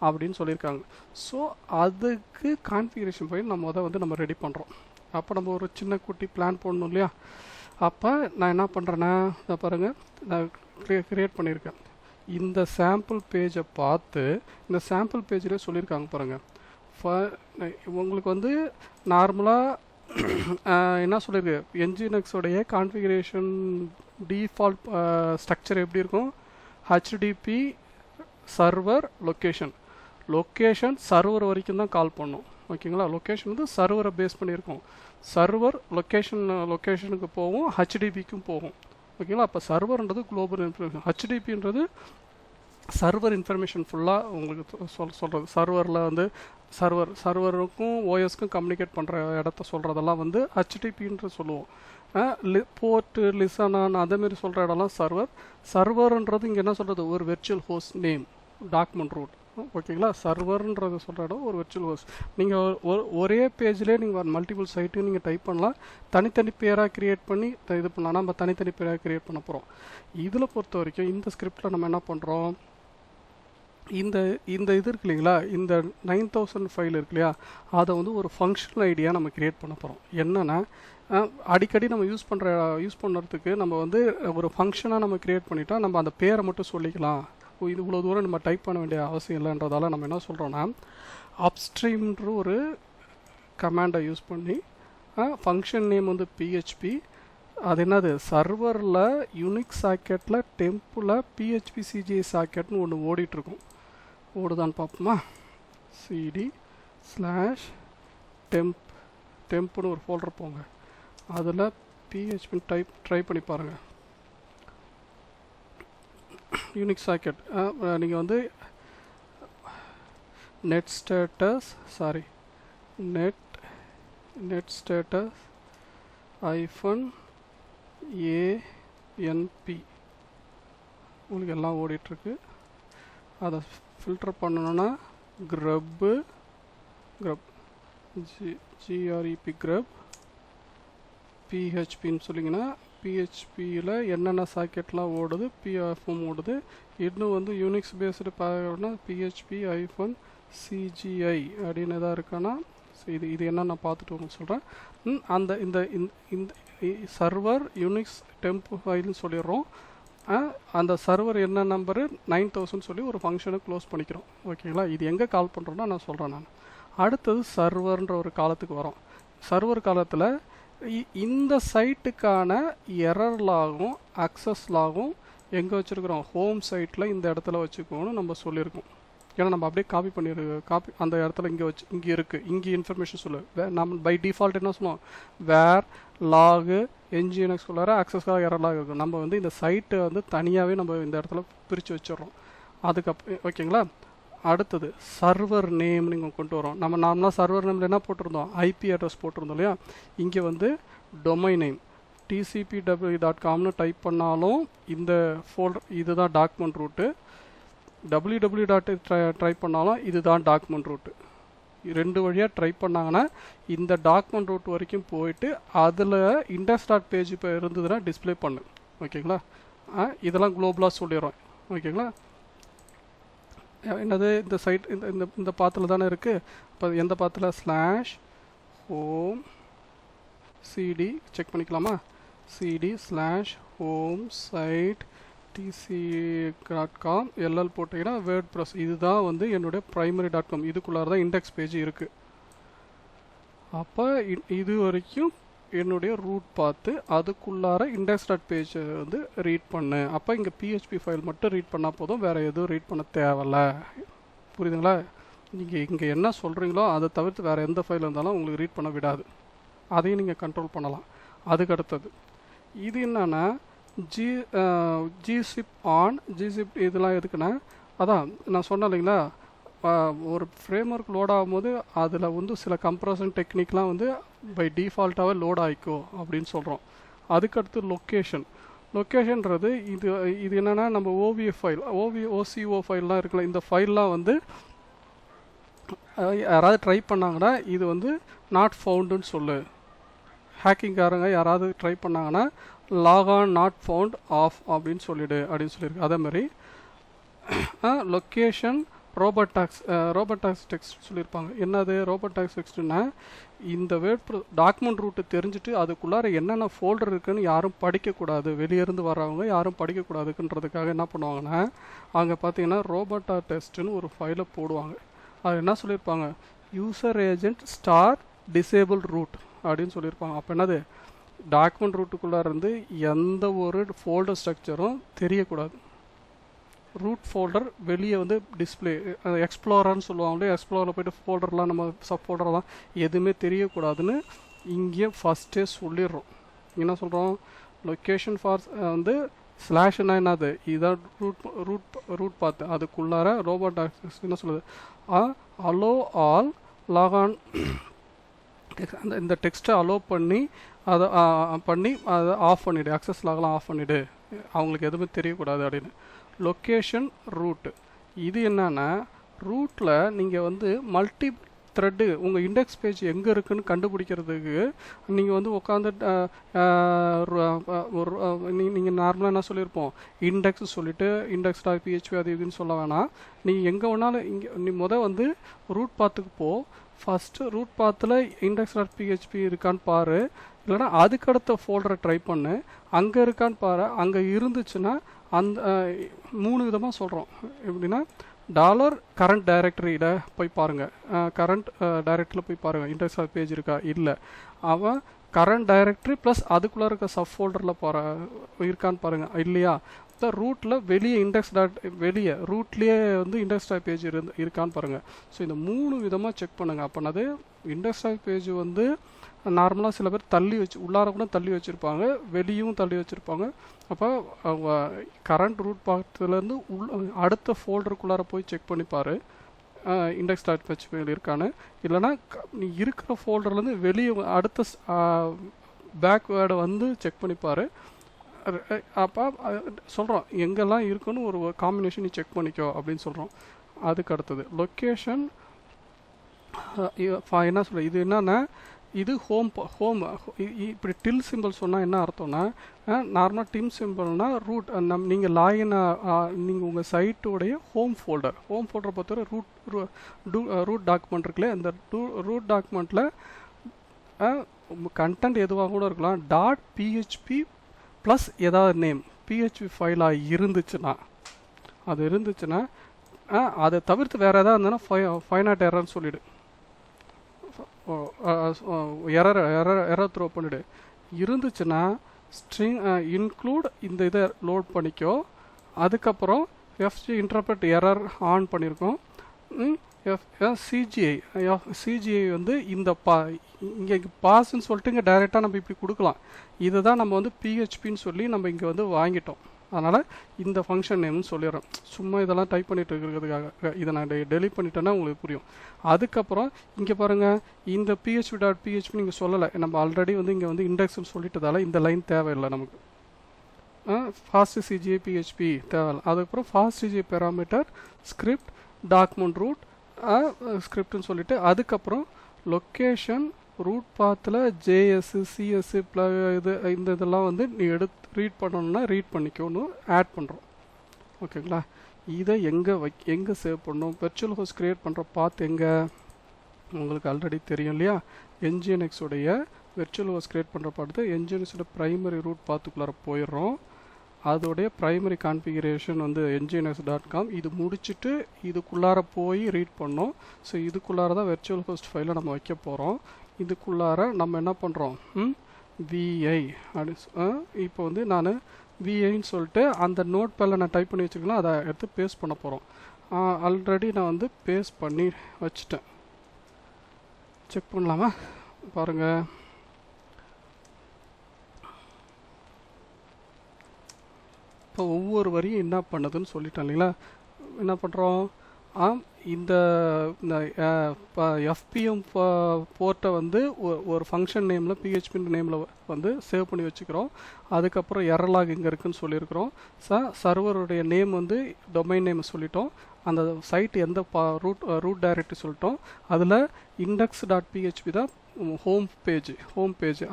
அப்படின்னு சொல்லியிருக்காங்க. ஸோ அதுக்கு கான்ஃபிகரேஷன் ஃபைல் நம்ம ரெடி பண்ணுறோம். அப்போ நம்ம ஒரு சின்ன குட்டி பிளான் போடணும் இல்லையா. அப்போ நான் என்ன பண்ணுறேன்னா, நான் பாருங்கள், நான் க்ரியேட் பண்ணியிருக்கேன். இந்த சாம்பிள் பேஜை பார்த்து இந்த சாம்பிள் பேஜில் சொல்லியிருக்காங்க பாருங்கள். உங்களுக்கு வந்து நார்மலாக என்ன சொல்லியிருக்கு, NGINX-உடைய கான்ஃபிகரேஷன் டிஃபால்ட் ஸ்ட்ரக்சர் எப்படி இருக்கும், HTTP சர்வர் லொக்கேஷன் சர்வர் வரைக்கும் தான் கால் பண்ணும். ஓகேங்களா. லொக்கேஷன் வந்து சர்வரை பேஸ் பண்ணியிருக்கோம். சர்வர் லொக்கேஷனுக்கு போகும், HTTP-க்கும் போகும். ஓகேங்களா. அப்போ சர்வர்ன்றது குளோபல் இன்ஃபர்மேஷன், HTTP-ன்றது சர்வர் இன்ஃபர்மேஷன் ஃபுல்லாக உங்களுக்கு சொல்கிறது. சர்வரில் வந்து சர்வருக்கும் OS-க்கும் கம்யூனிகேட் பண்ணுற இடத்த சொல்கிறதெல்லாம் வந்து HTTP-ன்ற சொல்லுவோம். போர்ட்டு லிசனான் அதேமாரி சொல்கிற இடம்லாம் சர்வர்ன்றது இங்கே என்ன சொல்கிறது, ஒரு virtual host name document root. ஓகேங்களா. சர்வர்ன்றது சொல்கிற இடம் ஒரு வெர்ச்சுவல் ஹோஸ்ட். நீங்கள் ஒரே பேஜ்லேயே நீங்கள் மல்டிபிள் சைட்டு நீங்கள் டைப் பண்ணலாம். தனித்தனி பேராக க்ரியேட் பண்ணி இது பண்ணலாம். நம்ம தனித்தனி பேராக க்ரியேட் பண்ண போகிறோம். இதில் பொறுத்த வரைக்கும் இந்த ஸ்கிரிப்டில் நம்ம என்ன பண்ணுறோம், இந்த இது இருக்கு இல்லைங்களா, இந்த 9000 ஃபைல் இருக்கு இல்லையா, அதை வந்து ஒரு ஃபங்க்ஷனல் ஐடியாக நம்ம க்ரியேட் பண்ண போகிறோம். என்னென்னா அடிக்கடி நம்ம யூஸ் பண்ணுறதுக்கு நம்ம வந்து ஒரு ஃபங்க்ஷனாக நம்ம க்ரியேட் பண்ணிட்டா நம்ம அந்த பேரை மட்டும் சொல்லிக்கலாம். இது இவ்வளோ தூரம் நம்ம டைப் பண்ண வேண்டிய அவசியம் இல்லைன்றதால நம்ம என்ன சொல்கிறோன்னா அப்ஸ்ட்ரீம்ன்ற ஒரு கமாண்டை யூஸ் பண்ணி ஃபங்க்ஷன் நேம் வந்து PHP, அது என்னது சர்வரில் யூனிக் சாக்கெட்டில் டெம்பில் PHP CGI சாக்கெட்னு ஒன்று ஓடிட்டுருக்கும். ஓடுதான்னு பார்ப்போமா? cd/temp ஒரு ஃபோல்டர் போங்க, அதில் PHP ட்ரை பண்ணி பாருங்கள். யூனிக் சாக்கெட் நீங்கள் வந்து net status -anp உங்களுக்கு எல்லாம் ஓடிட்டுருக்கு. அதை ஃபில்டர் பண்ணணுன்னா grep grep phpன்னு சொல்லிங்கன்னா PHPயில் என்னென்ன சாக்கெட்லாம் ஓடுது, PFM ஓடுது. இன்னும் வந்து யூனிக்ஸ் பேஸ்டு பார்க்கணுன்னா PHP-CGI அப்படின்னு எதாவது இருக்கான்னா இது என்ன நான் பார்த்துட்டு உங்களுக்கு சொல்கிறேன். அந்த இந்த இந்த சர்வர் யூனிக்ஸ் டெம்ப் ஃபைல்னு சொல்லிடுறோம். அந்த சர்வர் என்ன நம்பரு 9000 சொல்லி ஒரு ஃபங்க்ஷனை க்ளோஸ் பண்ணிக்கிறோம். ஓகேங்களா? இது எங்கே கால் பண்ணுறோன்னா நான் சொல்கிறேன். நான் அடுத்தது சர்வர்ன்ற ஒரு காலத்துக்கு வரோம். சர்வர் காலத்தில் இந்த சைட்டுக்கான எரர் லாகும் அக்சஸ் லாகும் எங்கே வச்சுருக்குறோம்? ஹோம் சைட்டில் இந்த இடத்துல வச்சுக்கோன்னு நம்ம சொல்லியிருக்கோம். ஏன்னா நம்ம அப்படியே காப்பி அந்த இடத்துல இங்கே இருக்குது, இங்கே இன்ஃபர்மேஷன் சொல்லு. நம்ம பை டிஃபால்ட் என்ன சொல்லுவோம்? வேர் லாகு என்ஜிஎன்எக்ஸ் குள்ளார அக்சஸ்க்காக எரர் லாக் இருக்கும். நம்ம வந்து இந்த சைட்டை வந்து தனியாகவே நம்ம இந்த இடத்துல பிரித்து வச்சிடுறோம். ஓகேங்களா? அடுத்தது சர்வர் நேம் நீங்கள் கொண்டு வரோம். நம்ம நார்மலாக சர்வர் நேமில் என்ன போட்டிருந்தோம்? ஐபி அட்ரஸ் போட்டிருந்தோம் இல்லையா? இங்கே வந்து டொமைன் நேம் tcpw.comனு டைப் பண்ணாலும் இந்த ஃபோல்டர் இதுதான் டாக்குமெண்ட் ரூட்டு. www ட்ரை பண்ணாலும் இதுதான் டாக்குமெண்ட் ரூட்டு. ரெண்டு வழியாக ட்ரை பண்ணாங்கன்னா இந்த டாக்குமெண்ட் ரூட் வரைக்கும் போயிட்டு அதில் index.page இப்போ இருந்ததுன்னா டிஸ்பிளே பண்ணு. ஓகேங்களா? இதெல்லாம் குளோபலாக சொல்லிடுறோம். ஓகேங்களா? என்னது இந்த சைட் இந்த பாத்தில் தானே இருக்குது. இப்போ எந்த பாத்தில்? /home cd செக் பண்ணிக்கலாமா? cd/home site tc.com ll போட்டிங்கன்னா WordPress இதுதான் வந்து என்னுடைய primary.com. இதுக்குள்ளார தான் இண்டெக்ஸ் பேஜ் இருக்குது. அப்போ இது வரைக்கும் என்னுடைய ரூட் பார்த்து அதுக்குள்ளார index.page வந்து ரீட் பண்ணு. அப்போ இங்கே PHP ஃபைல் மட்டும் ரீட் பண்ணால் போதும், வேறு எதுவும் ரீட் பண்ண தேவையில்ல. புரியுதுங்களா? நீங்கள் இங்கே என்ன சொல்கிறீங்களோ அதை தவிர்த்து வேறு எந்த ஃபைல் இருந்தாலும் உங்களுக்கு ரீட் பண்ண விடாது. அதையும் நீங்கள் கண்ட்ரோல் பண்ணலாம். அதுக்கு அடுத்தது இது என்னன்னா gzip on gzip இதெல்லாம் எதுக்குன்னா, அதான் நான் சொன்னேன் இல்லைங்களா, ஒரு ஃப்ரேம்ஒர்க் லோட் ஆகும்போது அதில் வந்து சில கம்ப்ரஷன் டெக்னிக்லாம் வந்து பை டிஃபால்ட்டாகவே லோட் ஆகிக்கும் அப்படின்னு சொல்கிறோம். அதுக்கடுத்து லொக்கேஷன்றது இது என்னென்னா நம்ம OVF ஃபைல் OCO ஃபைல்லாம் இருக்குல்ல, இந்த ஃபைல்லாம் வந்து யாராவது ட்ரை பண்ணாங்கன்னா இது வந்து நாட் ஃபவுண்டுன்னு சொல்லு. ஹேக்கிங்காரங்க யாராவது ட்ரை பண்ணாங்கன்னா லாகான் நாட் ஃபவுண்ட் ஆஃப் அப்படின்னு சொல்லிடு அப்படின்னு சொல்லியிருக்கு. அதே மாதிரி லொக்கேஷன் ரோபோடாக்ஸ் டெக்ஸ்ட் சொல்லியிருப்பாங்க. என்னது ரோபோடாக்ஸ் டெக்ஸ்ட்னா இந்த டாக்குமெண்ட் ரூட்டு தெரிஞ்சுட்டு அதுக்குள்ளார என்னென்ன ஃபோல்டர் இருக்குன்னு யாரும் படிக்கக்கூடாது, வெளியேருந்து வர்றவங்க யாரும் படிக்கக்கூடாதுன்றதுக்காக என்ன பண்ணுவாங்கன்னா அங்கே பார்த்தீங்கன்னா ரோபோட்டா டெஸ்ட்டுன்னு ஒரு ஃபைலை போடுவாங்க. அது என்ன சொல்லியிருப்பாங்க? யூசர் ஏஜென்ட் *disable root அப்படின்னு சொல்லியிருப்பாங்க. அப்போ என்னது? டாக்குமெண்ட் ரூட்டுக்குள்ளார இருந்து எந்த ஒரு ஃபோல்டர் ஸ்ட்ரக்சரும் தெரியக்கூடாது. ரூட் ஃபோல்டர் வெளியே வந்து டிஸ்பிளே எக்ஸ்ப்ளோரர்னு சொல்லுவாங்களே, எக்ஸ்ப்ளோரில் போய்ட்டு ஃபோல்டர்லாம் நம்ம சப் ஃபோல்டர்லாம் எதுவுமே தெரியக்கூடாதுன்னு இங்கே ஃபஸ்ட்டே சொல்லிடுறோம். என்ன சொல்கிறோம்? லொக்கேஷன் ஃபார் வந்து ஸ்லாஷ்னா என்னது? இதுதான் ரூட் பார்த்து அதுக்குள்ளார ரோபோடாக்ஸ் என்ன சொல்லுது? அலோ ஆல் லாகான் இந்த டெக்ஸ்ட்டை அலோ பண்ணி அதை ஆஃப் பண்ணிவிடு, அக்சஸ் லாகலாம் ஆஃப் பண்ணிவிடு, அவங்களுக்கு எதுவுமே தெரியக்கூடாது அப்படின்னு. லொக்கேஷன் ரூட்டு இது என்னன்னா ரூட்டில் நீங்கள் வந்து மல்டி த்ரெட்டு உங்கள் இண்டெக்ஸ் பேஜ் எங்கே இருக்குதுன்னு கண்டுபிடிக்கிறதுக்கு நீங்கள் வந்து உட்காந்து நீங்கள் நார்மலாக என்ன சொல்லியிருப்போம்? இண்டெக்ஸ் சொல்லிவிட்டு index.php அது இதுன்னு சொல்ல வேணாம். நீங்கள் எங்கே வேணாலும் நீ வந்து ரூட் பாத்துக்கு போ. ஃபஸ்ட்டு ரூட் பாத்தில் index.php இருக்கான்னு பாரு, இல்லைனா அதுக்கடுத்த ஃபோல்டரை ட்ரை பண்ணு, அங்கே இருக்கான்னு பாரு. அங்கே இருந்துச்சுன்னா அந்த 3 விதமாக சொல்கிறோம். எப்படின்னா டாலர் கரண்ட் டைரக்டரியில் போய் பாருங்கள், கரண்ட் டைரக்டரியில் போய் பாருங்கள் இண்டெக்ஸ் ஆஃப் பேஜ் இருக்கா, இல்லை அவன் கரண்ட் டைரக்டரி ப்ளஸ் அதுக்குள்ளே இருக்க சப் ஃபோல்டரில் இருக்கான்னு பாருங்கள், இல்லையா ரூட்டில் வெளியே இண்டெக்ஸ் டாட் வெளியே ரூட்லேயே வந்து இண்டெக்ஸ் டாட் பேஜ் இருக்கான்னு பாருங்கள். ஸோ இந்த 3 விதமாக செக் பண்ணுங்கள். அப்போனது இண்டெக்ஸ் டாட் பேஜ் வந்து நார்மலாக சில பேர் தள்ளி உள்ளார கூட தள்ளி வச்சுருப்பாங்க, வெளியும் தள்ளி வச்சுருப்பாங்க. அப்போ அவங்க கரண்ட் ரூட் பாத்துலேருந்து அடுத்த ஃபோல்டருக்குள்ளார போய் செக் பண்ணிப்பார் இண்டெக்ஸ் டாட் பேஜ் இருக்கான்னு. இல்லைனா நீ இருக்கிற ஃபோல்டர்லேருந்து வெளியே அடுத்த பேக்வேர்டை வந்து செக் பண்ணிப்பார். அப்போ சொல்கிறோம் எங்கெல்லாம் இருக்குன்னு ஒரு காம்பினேஷன் நீ செக் பண்ணிக்கோ அப்படின்னு சொல்கிறோம். அதுக்கு அடுத்தது லொக்கேஷன் என்ன சொல்ல, இது என்னன்னா இது ஹோம் இப்படி டில் சிம்பிள் சொன்னால் என்ன அர்த்தம்னா, நார்மலாக டிம் சிம்பிள்னா ரூட் நீங்கள் லாகின் நீங்கள் உங்கள் சைட்டோடைய ஹோம் ஃபோல்டரை பொறுத்தவரை ரூட் டாக்குமெண்ட் இருக்குல்ல, அந்த ரூட் டாக்குமெண்ட்டில் கண்டென்ட் எதுவாக கூட இருக்கலாம், .php ப்ளஸ் ஏதாவது நேம் PHP ஃபைலாக இருந்துச்சுன்னா அதை தவிர்த்து வேறு எதாவது இருந்ததுன்னா ஃபைன் நாட் எரர்னு சொல்லிவிடு, எரர் த்ரோ பண்ணிவிடு. இருந்துச்சுன்னா ஸ்ட்ரிங் இன்க்ளூட் இந்த இதை லோட் பண்ணிக்கோ. அதுக்கப்புறம் FG இன்டர்பிரட் எரர் ஆன் பண்ணியிருக்கோம். சிஜிஐ வந்து இந்த இங்கே பாஸ்ன்னு சொல்லிட்டு இங்கே டைரெக்டாக நம்ம இப்படி கொடுக்கலாம். இதை தான் நம்ம வந்து PHPன்னு சொல்லி நம்ம இங்கே வந்து வாங்கிட்டோம். அதனால் இந்த ஃபங்க்ஷன் நேம்னு சொல்லிடுறோம். சும்மா இதெல்லாம் டைப் பண்ணிட்டு இருக்கிறதுக்காக இதை நான் டெலிட் பண்ணிட்டேன்னா உங்களுக்கு புரியும். அதுக்கப்புறம் இங்கே பாருங்கள், இந்த PHP நீங்கள் சொல்லலை, நம்ம ஆல்ரெடி வந்து இங்கே வந்து இண்டெக்ஸ்னு சொல்லிட்டதால இந்த லைன் தேவையில்லை நமக்கு. ஃபாஸ்ட் சிஜிஐ PHP தேவையில்லை. அதுக்கப்புறம் fast CGI parameter script document root ஸ்கிரிப்ட்னு சொல்லிட்டு அதுக்கப்புறம் லொக்கேஷன் ரூட் பாத்தில் JS CS இதெல்லாம் வந்து நீ ரீட் பண்ணணும்னா ரீட் பண்ணிக்கோன்னு ஆட் பண்ணுறோம். ஓகேங்களா? இதை எங்கே சேவ் பண்ணணும், வெர்ச்சுவல் ஹோஸ்ட் க்ரியேட் பண்ணுற பாத் எங்கே உங்களுக்கு ஆல்ரெடி தெரியும் இல்லையா. NGINX உடைய வெர்ச்சுவல் ஹோஸ்ட் க்ரியேட் பண்ணுற பார்த்து NGINXோட ப்ரைமரி ரூட் பாத்துக்குள்ளார போயிடுறோம். அதோடைய ப்ரைமரி கான்ஃபிகரேஷன் வந்து ngINX.com. இது முடிச்சுட்டு இதுக்குள்ளார போய் ரீட் பண்ணோம். ஸோ இதுக்குள்ளார தான் வெர்ச்சுவல் ஹோஸ்ட் ஃபைலை நம்ம வைக்க போகிறோம். இதுக்குள்ளார நம்ம என்ன பண்ணுறோம், VI அப்படி இப்போ வந்து நான் VIன்னு சொல்லிட்டு அந்த நோட் பேடில் நான் டைப் பண்ணி வச்சுருக்கேன், அதை எடுத்து பேஸ்ட் பண்ண போகிறோம். ஆல்ரெடி நான் வந்து பேஸ்ட் பண்ணி வச்சுட்டேன். செக் பண்ணலாமா பாருங்கள். இப்போ ஒவ்வொரு வரியும் என்ன பண்ணுதுன்னு சொல்லிட்டேன் இல்லைங்களா. என்ன பண்ணுறோம், இந்த FPM போர்ட்டை வந்து ஒரு ஃபங்க்ஷன் நேமில் PHP நேமில் வந்து சேவ் பண்ணி வச்சுக்கிறோம். அதுக்கப்புறம் எரர்லாக் இங்கே இருக்குதுன்னு சொல்லியிருக்கிறோம். சர்வருடைய நேம் வந்து டொமைன் நேம் சொல்லிட்டோம். அந்த சைட் எந்த ரூட் டைரக்டரி சொல்லிட்டோம். அதில் index.php தான் ஹோம் பேஜ்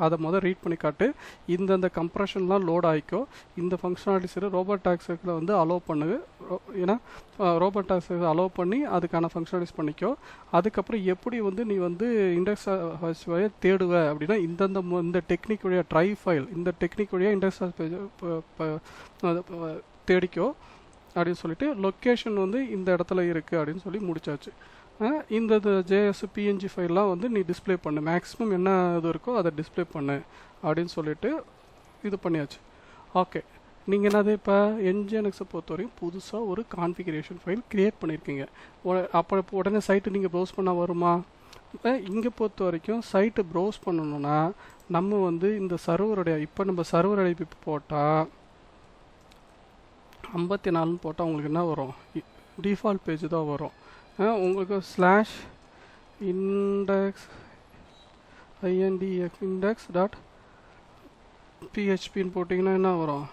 அதை ரீட் பண்ணி காட்டு. இந்தந்த கம்ப்ரெஷன்லாம் லோட் ஆகிக்கோ. இந்த ஃபங்க்ஷனாலிட்டிஸ் ரோபோட் டாக்ஸில் வந்து அலோவ் பண்ணுது. ஏன்னா ரோபோட் டாக்ஸை அலோவ் பண்ணி அதுக்கான ஃபங்க்ஷனாலிட்டிஸ் பண்ணிக்கோ. அதுக்கப்புறம் எப்படி வந்து நீ வந்து இண்டெக்ஸ் வழியாக தேடுவ அப்படின்னா இந்த டெக்னிக் வழியாக ட்ரை ஃபைல் இந்த டெக்னிக் வழியாக இண்டெக்ஸ் தேடிக்கோ அப்படின்னு சொல்லிட்டு லொக்கேஷன் வந்து இந்த இடத்துல இருக்குது அப்படின்னு சொல்லி முடிச்சாச்சு. இந்த JS PNG ஃபைல்லாம் வந்து நீ டிஸ்பிளே பண்ணு, மேக்ஸிமம் என்ன இது இருக்கோ அதை டிஸ்பிளே பண்ணு அப்படின்னு சொல்லிட்டு இது பண்ணியாச்சு. ஓகே, நீங்கள் என்னது இப்போ NGINXை பொறுத்தவரைக்கும் புதுசாக ஒரு கான்ஃபிகரேஷன் ஃபைல் க்ரியேட் பண்ணியிருக்கீங்க. அப்போ உடனே சைட்டு நீங்கள் ப்ரௌஸ் பண்ண வருமா? இங்கே பொறுத்த வரைக்கும் சைட்டு ப்ரௌஸ் பண்ணணுன்னா நம்ம வந்து இந்த சர்வருடைய இப்போ நம்ம சர்வர் ஐபி போட்டால் 54ன்னு போட்டால் உங்களுக்கு என்ன வரும், டிஃபால்ட் பேஜ் தான் வரும். உங்களுக்கு /index.phpன்னு போட்டிங்கன்னா என்ன வரும்,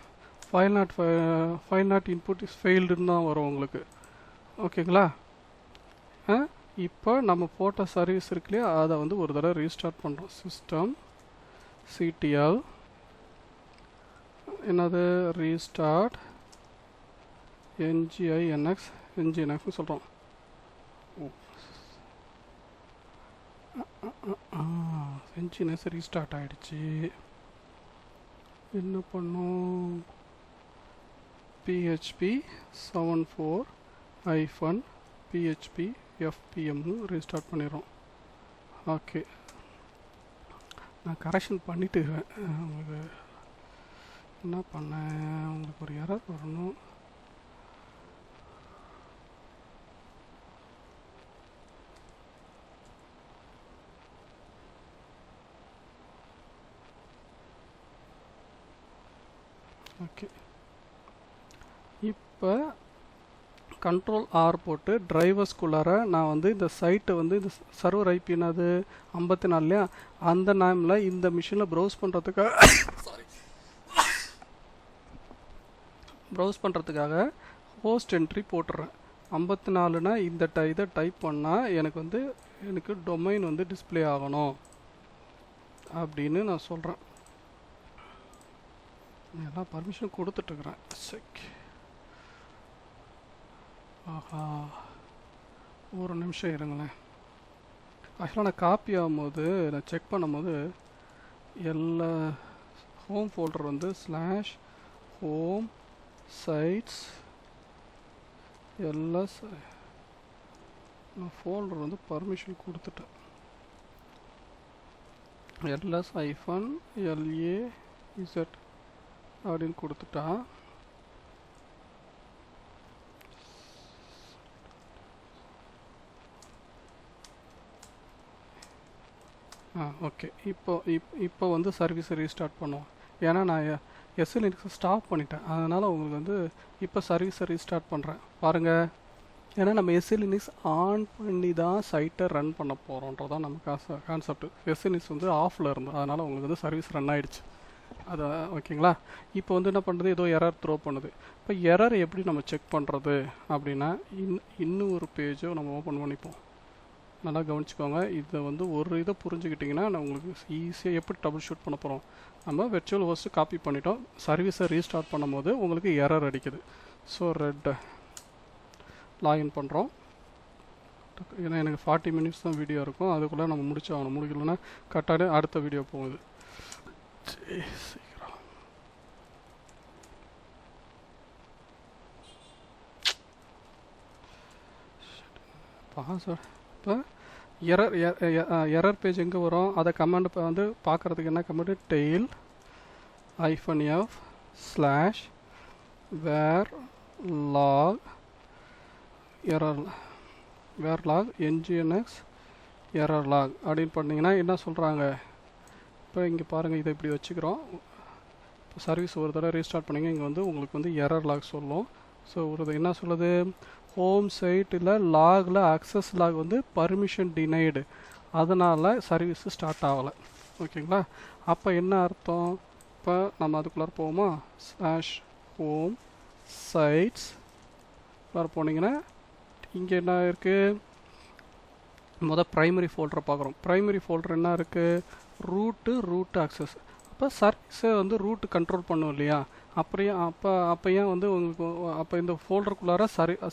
ஃபைல் நாட் இன்புட் இஸ் ஃபெயில்டுன்னு தான் வரும் உங்களுக்கு. ஓகேங்களா? இப்போ நம்ம போட்ட சர்வீஸ் இருக்குல்லையா, அதை வந்து ஒரு தடவை ரீஸ்டார்ட் பண்ணுறோம். சிஸ்டம் CTL என்னது ரீஸ்டார்ட் NGINX சொல்கிறோம். NGINX ரீஸ்டார்ட் ஆகிடுச்சு. என்ன பண்ணோம், PHP 74-PHP FPM ரீஸ்டார்ட் பண்ணிடுறோம். ஓகே, நான் கரெக்ஷன் பண்ணிட்டு உங்களுக்கு என்ன பண்ணேன், உங்களுக்கு ஒரு எரர் வரணும். ஓகே, இப்போ Ctrl R போட்டு டிரைவர்ஸ்குள்ளார நான் வந்து இந்த சைட்டை வந்து இந்த சர்வர் ஐபி என்னது 54 இல்லையா, அந்த நேமில் இந்த மிஷினில் ப்ரௌஸ் பண்ணுறதுக்காக ஹோஸ்ட் என்ட்ரி போட்டுறேன். 54னா இந்த இதை டைப் பண்ணால் எனக்கு டொமைன் வந்து டிஸ்பிளே ஆகணும் அப்படின்னு நான் சொல்கிறேன். எல்லாம் பர்மிஷன் கொடுத்துட்ருக்குறேன். சரி, ஆஹா, ஒரு நிமிஷம் இருங்களேன். ஆக்சுவலாக நான் காப்பி ஆகும்போது நான் செக் பண்ணும்போது எல்லா ஹோம் ஃபோல்டர் வந்து /home sites எல்லாம் நான் ஃபோல்டர் வந்து பர்மிஷன் கொடுத்துட்டேன். ls-laz அப்படின்னு கொடுத்துட்டா ஓகே. இப்போ வந்து சர்வீஸை ரீஸ்டார்ட் பண்ணுவோம். ஏன்னா நான் SLNX ஸ்டாப் பண்ணிட்டேன், அதனால் உங்களுக்கு வந்து இப்போ சர்வீஸை ரீஸ்டார்ட் பண்ணுறேன் பாருங்கள். ஏன்னா நம்ம SLNX ஆன் பண்ணி தான் சைட்டை ரன் பண்ண போகிறோன்றதான் நம்ம கான்செப்ட். SLNX வந்து ஆஃபில் இருந்தோம், அதனால் உங்களுக்கு வந்து சர்வீஸ் ரன் ஆகிடுச்சு. அது ஓகேங்களா. இப்போ வந்து என்ன பண்ணுறது, ஏதோ எரர் த்ரோ பண்ணுது. இப்போ எரர் எப்படி நம்ம செக் பண்ணுறது அப்படின்னா, இன்னும் ஒரு பேஜை நம்ம ஓப்பன் பண்ணிப்போம். நல்லா கவனிச்சுக்கோங்க. இதை வந்து ஒரு இதை புரிஞ்சுக்கிட்டிங்கன்னா நான் உங்களுக்கு ஈஸியாக எப்படி ட்ரபிள் ஷூட் பண்ண போகிறோம். நம்ம வெர்ச்சுவல் ஹோஸ்ட்டு காப்பி பண்ணிட்டோம், சர்வீஸை ரீஸ்டார்ட் பண்ணும்போது உங்களுக்கு எரர் அடிக்குது. ஸோ ரெட் லாகின் பண்ணுறோம். ஏன்னா எனக்கு 40 மினிட்ஸ் தான் வீடியோ இருக்கும், அதுக்குள்ளே நம்ம முடிச்சாகணும். முடிக்கலன்னா கட்டாடு அடுத்த வீடியோ போகுது. சீக்கிரம் பாஸ்வேர்ட். இப்போ எரர் பேஜ் எங்கே வரும், அதை கமெண்ட் வந்து பார்க்குறதுக்கு என்ன comment, tail -f /var log nginx error log அப்படின்னு பண்ணிங்கன்னா என்ன சொல்கிறாங்க. இப்போ இங்கே பாருங்கள், இதை இப்படி வச்சுக்கிறோம். இப்போ சர்வீஸ் ஒரு தடவை ரீஸ்டார்ட் பண்ணிங்க, இங்கே வந்து உங்களுக்கு வந்து எரர் லாக் சொல்லும். ஸோ ஒரு என்ன சொல்லுது, ஹோம் சைட்டில் லாகில் அக்சஸ் லாக் வந்து பர்மிஷன் டினைடு, அதனால் சர்வீஸ் ஸ்டார்ட் ஆகலை. ஓகேங்களா. அப்போ என்ன அர்த்தம், இப்போ நம்ம அதுக்குள்ளார போவோமா, /home sites போனீங்கன்னா இங்கே என்ன இருக்குது, ப்ரைமரி ஃபோல்டரை பார்க்குறோம். ப்ரைமரி ஃபோல்டர் என்ன இருக்குது, ரூட்டு அக்சஸ். அப்போ சர்வீஸை வந்து ரூட்டு கண்ட்ரோல் பண்ணும் இல்லையா, அப்போ ஏன் வந்து உங்களுக்கு அப்போ இந்த ஃபோல்டருக்குள்ளார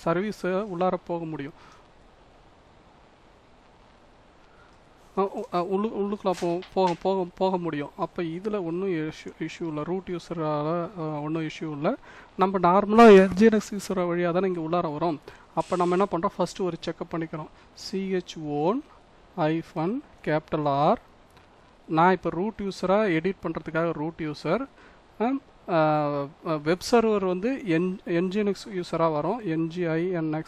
சர்வீஸை உள்ளார போக முடியும், உள்ளுக்குள்ள போக முடியும். அப்போ இதில் ஒன்றும் இஷ்யூ இல்லை, ரூட் யூஸரால் ஒன்றும் இஷ்யூ இல்லை. நம்ம நார்மலாக nginx யூஸர் வழியாக தானே இங்கே உள்ளார வரோம். அப்போ நம்ம என்ன பண்ணுறோம், ஃபஸ்ட்டு ஒரு செக்அப் பண்ணிக்கிறோம். chown-R. நான் இப்போ ரூட் யூஸராக எடிட் பண்ணுறதுக்காக ரூட் யூஸர், வெப் சர்வர் வந்து nginx யூஸராக வரும், nginx.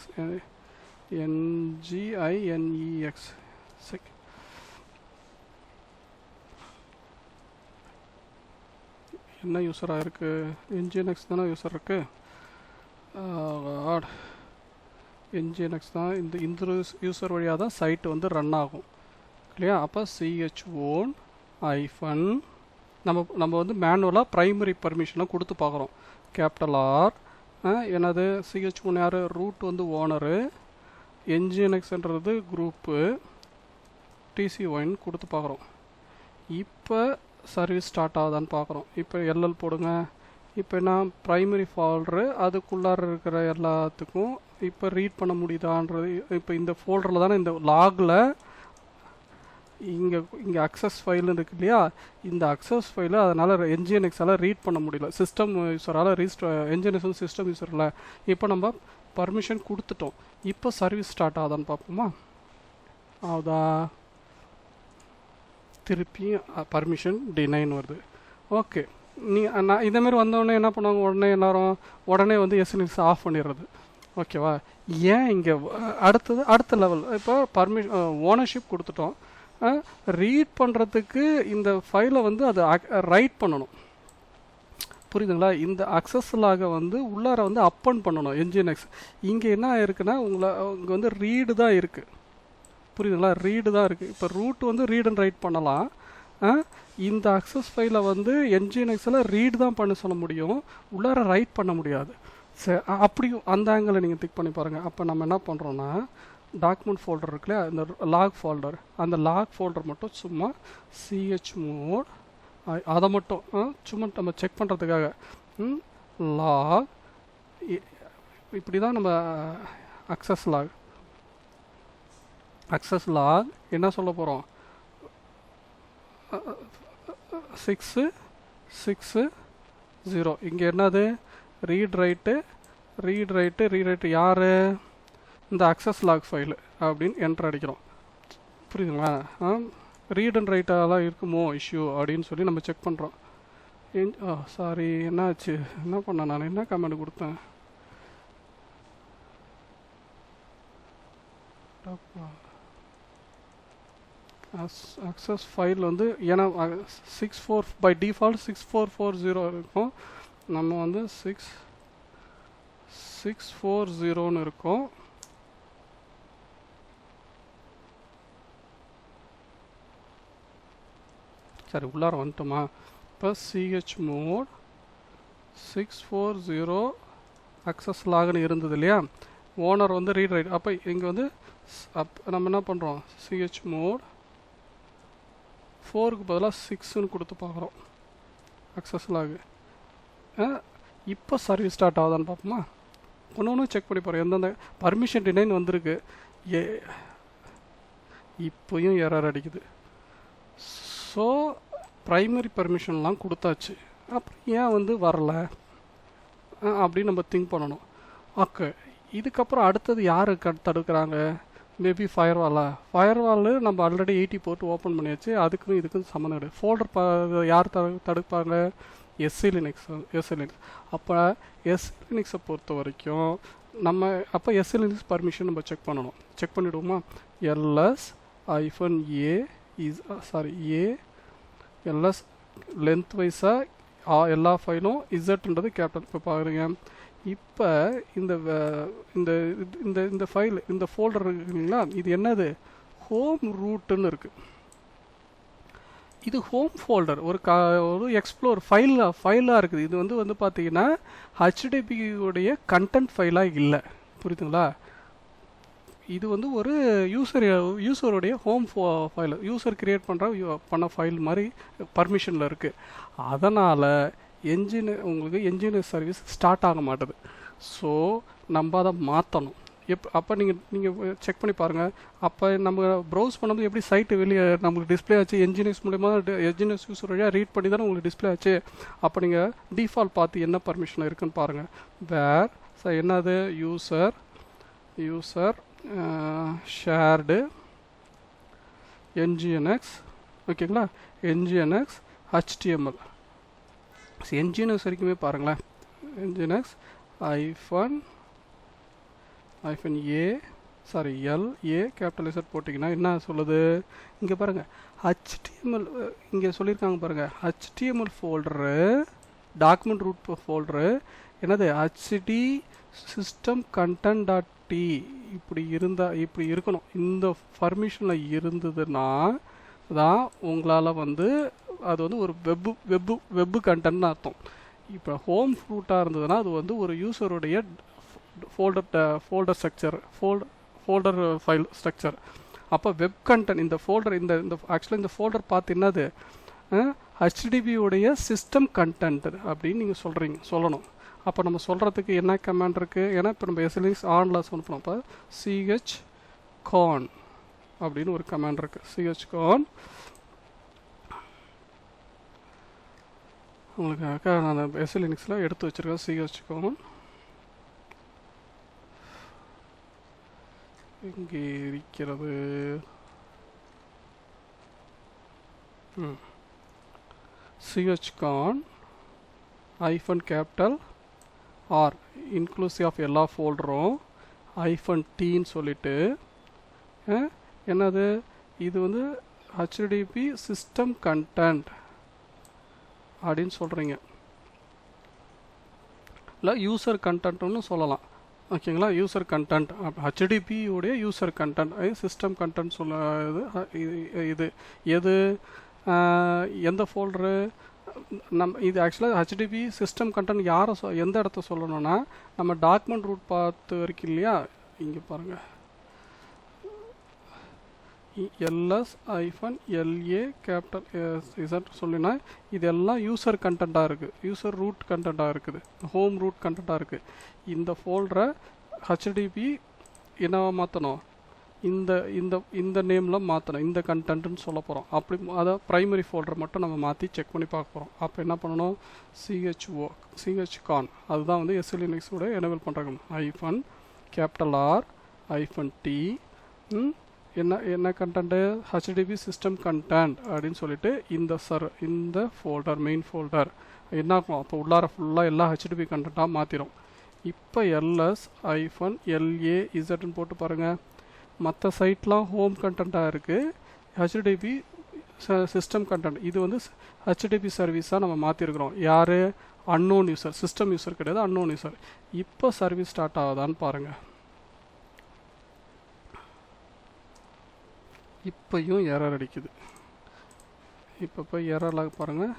என்ன யூஸராக இருக்குது, nginx தானே யூஸர் இருக்குது, nginx தான். இந்த யூஸர் வழியாக தான் சைட்டு வந்து ரன் ஆகும் இல்லையா. அப்போ chown- நம்ம வந்து மேனுவலாக ப்ரைமரி பர்மிஷனாக கொடுத்து பார்க்குறோம். R என்னது, chown யார், ரூட் வந்து ஓனரு, nginxன்றது குரூப்பு, TCY கொடுத்து பார்க்குறோம். இப்போ சர்வீஸ் ஸ்டார்ட் ஆகுதான்னு பார்க்குறோம். இப்போ LL போடுங்க. இப்போ என்ன, ப்ரைமரி ஃபோல்டரு, அதுக்குள்ளார இருக்கிற எல்லாத்துக்கும் இப்போ ரீட் பண்ண முடியுதான்றது. இப்போ இந்த ஃபோல்டரில் தானே, இந்த லாகில் இங்கே அக்சஸ் ஃபைல்னு இருக்கு இல்லையா, இந்த அக்சஸ் ஃபைலை அதனால் என்ஜிஎன்எக்ஸால் ரீட் பண்ண முடியல, சிஸ்டம் யூஸரால் என்ஜிஎன்எக்ஸ் சிஸ்டம் யூஸரில். இப்போ நம்ம பர்மிஷன் கொடுத்துட்டோம். இப்போ சர்வீஸ் ஸ்டார்ட் ஆகுதான்னு பார்ப்போமா? ஆகுதா? திருப்பி பர்மிஷன் டினைன் வருது. ஓகே, நான் இதேமாரி வந்தோடனே என்ன பண்ணுவாங்க, உடனே வந்து எஸ்என்எக்ஸ் ஆஃப் பண்ணிடுறது. ஓகேவா? ஏன் இங்கே அடுத்த லெவல் இப்போ ஓனர்ஷிப் கொடுத்துட்டோம். ரீட் பண்ணுறதுக்கு இந்த ஃபைலை வந்து அதை ரைட் பண்ணணும். புரியுதுங்களா? இந்த அக்சஸ் லாகை வந்து உள்ளார வந்து அப்பன் பண்ணணும் என்ஜிஎன்எக்ஸ். இங்கே என்ன இருக்குன்னா இங்கே வந்து ரீடு தான் இருக்குது. புரியுதுங்களா? ரீடு தான் இருக்குது. இப்போ ரூட் வந்து ரீட் அண்ட் ரைட் பண்ணலாம். இந்த அக்சஸ் ஃபைலை வந்து என்ஜிஎன்எக்ஸில் ரீடு தான் பண்ண சொல்ல முடியும், உள்ளார ரைட் பண்ண முடியாது. சரி, அப்படியும் அந்த ஆங்கிளை நீங்கள் திக் பண்ணி பாருங்கள். அப்போ நம்ம என்ன பண்ணுறோன்னா, டாக்குமெண்ட் ஃபோல்டர் இருக்குல்லையா, இந்த லாக் ஃபோல்டர், அந்த லாக் ஃபோல்டர் மட்டும் சும்மா chmod அதை மட்டும் சும்மா நம்ம செக் பண்ணுறதுக்காக லாக், இப்படி தான் நம்ம அக்சஸ் லாக் என்ன சொல்ல போகிறோம், 660. இங்கே என்னது, ரீட் ரைட்டு யார், இந்த அக்சஸ் லாக் ஃபைலு அப்படின்னு என்ட்ரு அடிக்கிறோம். புரியுதுங்களா? ரீட் அண்ட் ரைட்டாலாம் இருக்குமோ இஷ்யூ அப்படின்னு சொல்லி நம்ம செக் பண்ணுறோம். சாரி, என்னாச்சு, என்ன பண்ணேன் நான், என்ன கமெண்ட் கொடுத்தேன், அக்சஸ் ஃபைல் வந்து ஏன்னா 64 பை டிஃபால்ட் 6440 இருக்கும், நம்ம வந்து 6640ன்னு இருக்கும். சரி, உள்ளார வந்துட்டோமா? இப்போ chmod 640 அக்சஸ் லாக்னு இருந்தது இல்லையா, ஓனர் வந்து ரீட் ரைட். அப்போ இங்கே வந்து நம்ம என்ன பண்ணுறோம், chmod 4க்கு பதிலாக 6ன்னு கொடுத்து பார்க்குறோம் அக்சஸ் லாகு. இப்போ சர்வீஸ் ஸ்டார்ட் ஆகுதான்னு பார்ப்போமா? ஒன்று செக் பண்ணி போகிறோம். எந்தெந்த பர்மிஷன் டினைன் வந்திருக்கு, இப்போயும் எரர் அடிக்குது. ஸோ ப்ரைமரி பர்மிஷன்லாம் கொடுத்தாச்சு, அப்புறம் ஏன் வந்து வரல அப்படின்னு நம்ம திங்க் பண்ணணும். ஓகே, இதுக்கப்புறம் அடுத்தது யார் தடுக்கிறாங்க, மேபி ஃபயர்வாலு நம்ம ஆல்ரெடி 80 போட்டு ஓப்பன் பண்ணியாச்சு, அதுக்கும் இதுக்கும் சம்மந்தம் கிடையாது. ஃபோல்டர் யார் தடுப்பாங்க, எஸ்சி லினக்ஸ். அப்போ எஸ்சி லினக்ஸை பொறுத்த வரைக்கும் நம்ம அப்போ எஸ்சி லினக்ஸ் பர்மிஷன் நம்ம செக் பண்ணணும். செக் பண்ணிவிடுவோமா? -a எல்எஸ் லென்த் வைஸாக எல்லா ஃபைலும் இசட்ன்றது கேபிட்டல். இப்போ பாருங்க, இப்போ இந்த இந்த இந்த இந்த ஃபைல், இந்த ஃபோல்டர் இருக்குங்களா, இது என்னது, ஹோம் ரூட்டுன்னு இருக்குது. இது ஹோம் ஃபோல்டர், ஒரு எக்ஸ்ப்ளோர் ஃபைலாக இருக்குது. இது வந்து பார்த்தீங்கன்னா ஹெச்டிபியுடைய கண்டென்ட் ஃபைலாக இல்லை. புரியுதுங்களா? இது வந்து ஒரு யூசருடைய ஹோம் ஃபைல், யூசர் கிரியேட் பண்ண ஃபைல் மாதிரி பர்மிஷனில் இருக்குது. அதனால் உங்களுக்கு என்ஜினியர் சர்வீஸ் ஸ்டார்ட் ஆக மாட்டுது. ஸோ நம்ம அதை மாற்றணும். அப்போ நீங்கள் செக் பண்ணி பாருங்கள். அப்போ நம்ம ப்ரௌஸ் பண்ணும்போது எப்படி சைட்டு வெளியே நம்மளுக்கு டிஸ்பிளே ஆச்சு, என்ஜினியர்ஸ் மூலிமா என்ஜினியர்ஸ் யூசர் வழியாக ரீட் பண்ணி தானே உங்களுக்கு டிஸ்பிளே ஆச்சு. அப்போ நீங்கள் டிஃபால்ட் பார்த்து என்ன பர்மிஷன் இருக்குன்னு பாருங்கள். என்னது, யூசர் ஷேர்டு என்ஜிஎன்எக்ஸ், ஓகேங்களா, என்ஜிஎன்எக்ஸ் HTML. என்ஜிஎன்எக்ஸ் வரைக்குமே பாருங்களேன், என்ஜிஎன்எக்ஸ் LA கேபிட்டலைசர் போட்டிங்கன்னா என்ன சொல்லுது, இங்கே பாருங்கள் HTML, இங்கே சொல்லியிருக்காங்க பாருங்கள், HTML folder, document root folder, என்னது HD system content.t இப்படி இருக்கணும். இந்த பர்மிஷனில் இருந்ததுன்னா தான் உங்களால் வந்து அது வந்து ஒரு வெப்பு கண்டென்ட்னு அர்த்தம். இப்போ ஹோம் ரூட்டாக இருந்ததுன்னா அது வந்து ஒரு யூசருடைய ஃபோல்டர் ஃபைல் ஸ்ட்ரக்சர். அப்போ வெப் கண்டென்ட் இந்த ஃபோல்டர் இந்த ஆக்சுவலாக இந்த ஃபோல்டர் பார்த்து என்னது, HDBயுடைய சிஸ்டம் கண்டென்ட் அப்படின்னு நீங்கள் சொல்லணும். அப்போ நம்ம சொல்கிறதுக்கு என்ன கமாண்ட் இருக்குது, ஏன்னா இப்போ நம்ம எஸ்எல்எஸ் ஆன்ல சொல்லணும். அப்போ chcon அப்படின்னு ஒரு கமாண்ட் இருக்குது. chcon உங்களுக்காக நான் SE லினக்ஸில் எடுத்து வச்சுருக்கேன். chcon இங்கே இருக்கிறது. chcon -capital R inclusive of எல்லா ஃபோல்டரும் -tன்னு சொல்லிட்டு என்னது இது வந்து HTTP சிஸ்டம் கண்டென்ட் அப்படின்னு சொல்கிறீங்க, இல்லை யூசர் கண்டென்ட்னு சொல்லலாம். ஓகேங்களா, யூசர் கண்டென்ட் HTTP உடைய யூசர் கண்டென்ட் சிஸ்டம் கண்டென்ட் சொல்ல இது எது எந்த ஃபோல்டரு நம்ம இது ஆக்சுவலாக HTTP சிஸ்டம் கண்டென்ட் யாரை எந்த இடத்த சொல்லணும்னா நம்ம டாக்குமெண்ட் ரூட் பார்த்து வரைக்கும் இல்லையா, இங்கே பாருங்கள் ls-la கேபிட்டல் சொல்லினா இதெல்லாம் யூசர் கண்டென்ட்டாக இருக்குது, யூசர் ரூட் கண்டென்ட்டாக இருக்குது, ஹோம் ரூட் கண்டென்ட்டாக இருக்குது. இந்த ஃபோல்டரை HTTP என்னவா மாற்றணும், இந்த இந்த இந்த நேமில் மாற்றணும், இந்த கண்டென்ட்னு சொல்ல போகிறோம். அப்படி அதை ப்ரைமரி ஃபோல்டர் மட்டும் நம்ம மாற்றி செக் பண்ணி பார்க்க போகிறோம். அப்போ என்ன பண்ணணும், chcon அதுதான் வந்து SE லினக்ஸோட எனேபிள் பண்ணுறாங்க. -R -T என்ன என்ன கண்டென்ட்டு HTTP சிஸ்டம் கண்டென்ட் அப்படின்னு சொல்லிட்டு இந்த ஃபோல்டர் மெயின் ஃபோல்டர் என்ன ஆகும், அப்போ உள்ளார ஃபுல்லாக எல்லா HTTP கண்டென்ட்டாக மாற்றிடும். இப்போ ls-lazன்னு போட்டு பாருங்கள், மற்ற சைட்லாம் ஹோம் கண்டென்ட்டாக இருக்குது, HTTP சிஸ்டம் கண்டென்ட் இது வந்து HTTP சர்வீஸாக நம்ம மாற்றிருக்கிறோம். யார், அன்னோன் யூசர், சிஸ்டம் யூசர் கிடையாது, அன்னோன் யூசர். இப்போ சர்வீஸ் ஸ்டார்ட் ஆகுதான்னு பாருங்கள். இப்போயும் எரர் அடிக்குது. இப்போ போய் எரர்லாக பாருங்கள்,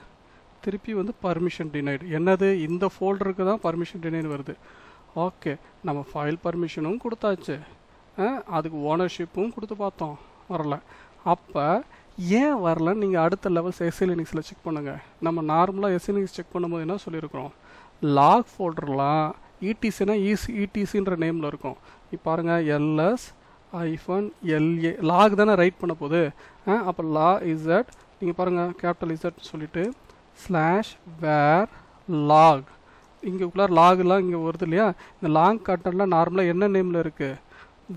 திருப்பி வந்து பர்மிஷன் டினைடு. என்னது, இந்த ஃபோல்டருக்கு தான் பர்மிஷன் டினைடு வருது. ஓகே, நம்ம ஃபைல் பர்மிஷனும் கொடுத்தாச்சு, அதுக்கு ஓனர்ஷிப்பும் கொடுத்து பார்த்தோம், வரல. அப்போ ஏன் வரலன்னு நீங்கள் அடுத்த லெவல் SE லினக்ஸில் செக் பண்ணுங்கள். நம்ம நார்மலாக SE லினக்ஸ் செக் பண்ணும்போது என்ன சொல்லியிருக்கிறோம், லாக் ஃபோல்டர்லாம் ETCனா ETCன்ற நேமில் இருக்கும். இப்போ பாருங்கள் ls-la லாக் தானே ரைட் பண்ண போகுது. அப்போ la நீங்கள் பாருங்கள் கேபிட்டல் Z சொல்லிவிட்டு /var log இங்கே உள்ளார் லாக்லாம் இங்கே வருது இல்லையா, இந்த லாக் கண்டென்ட்லாம் நார்மலாக என்ன நேமில் இருக்குது,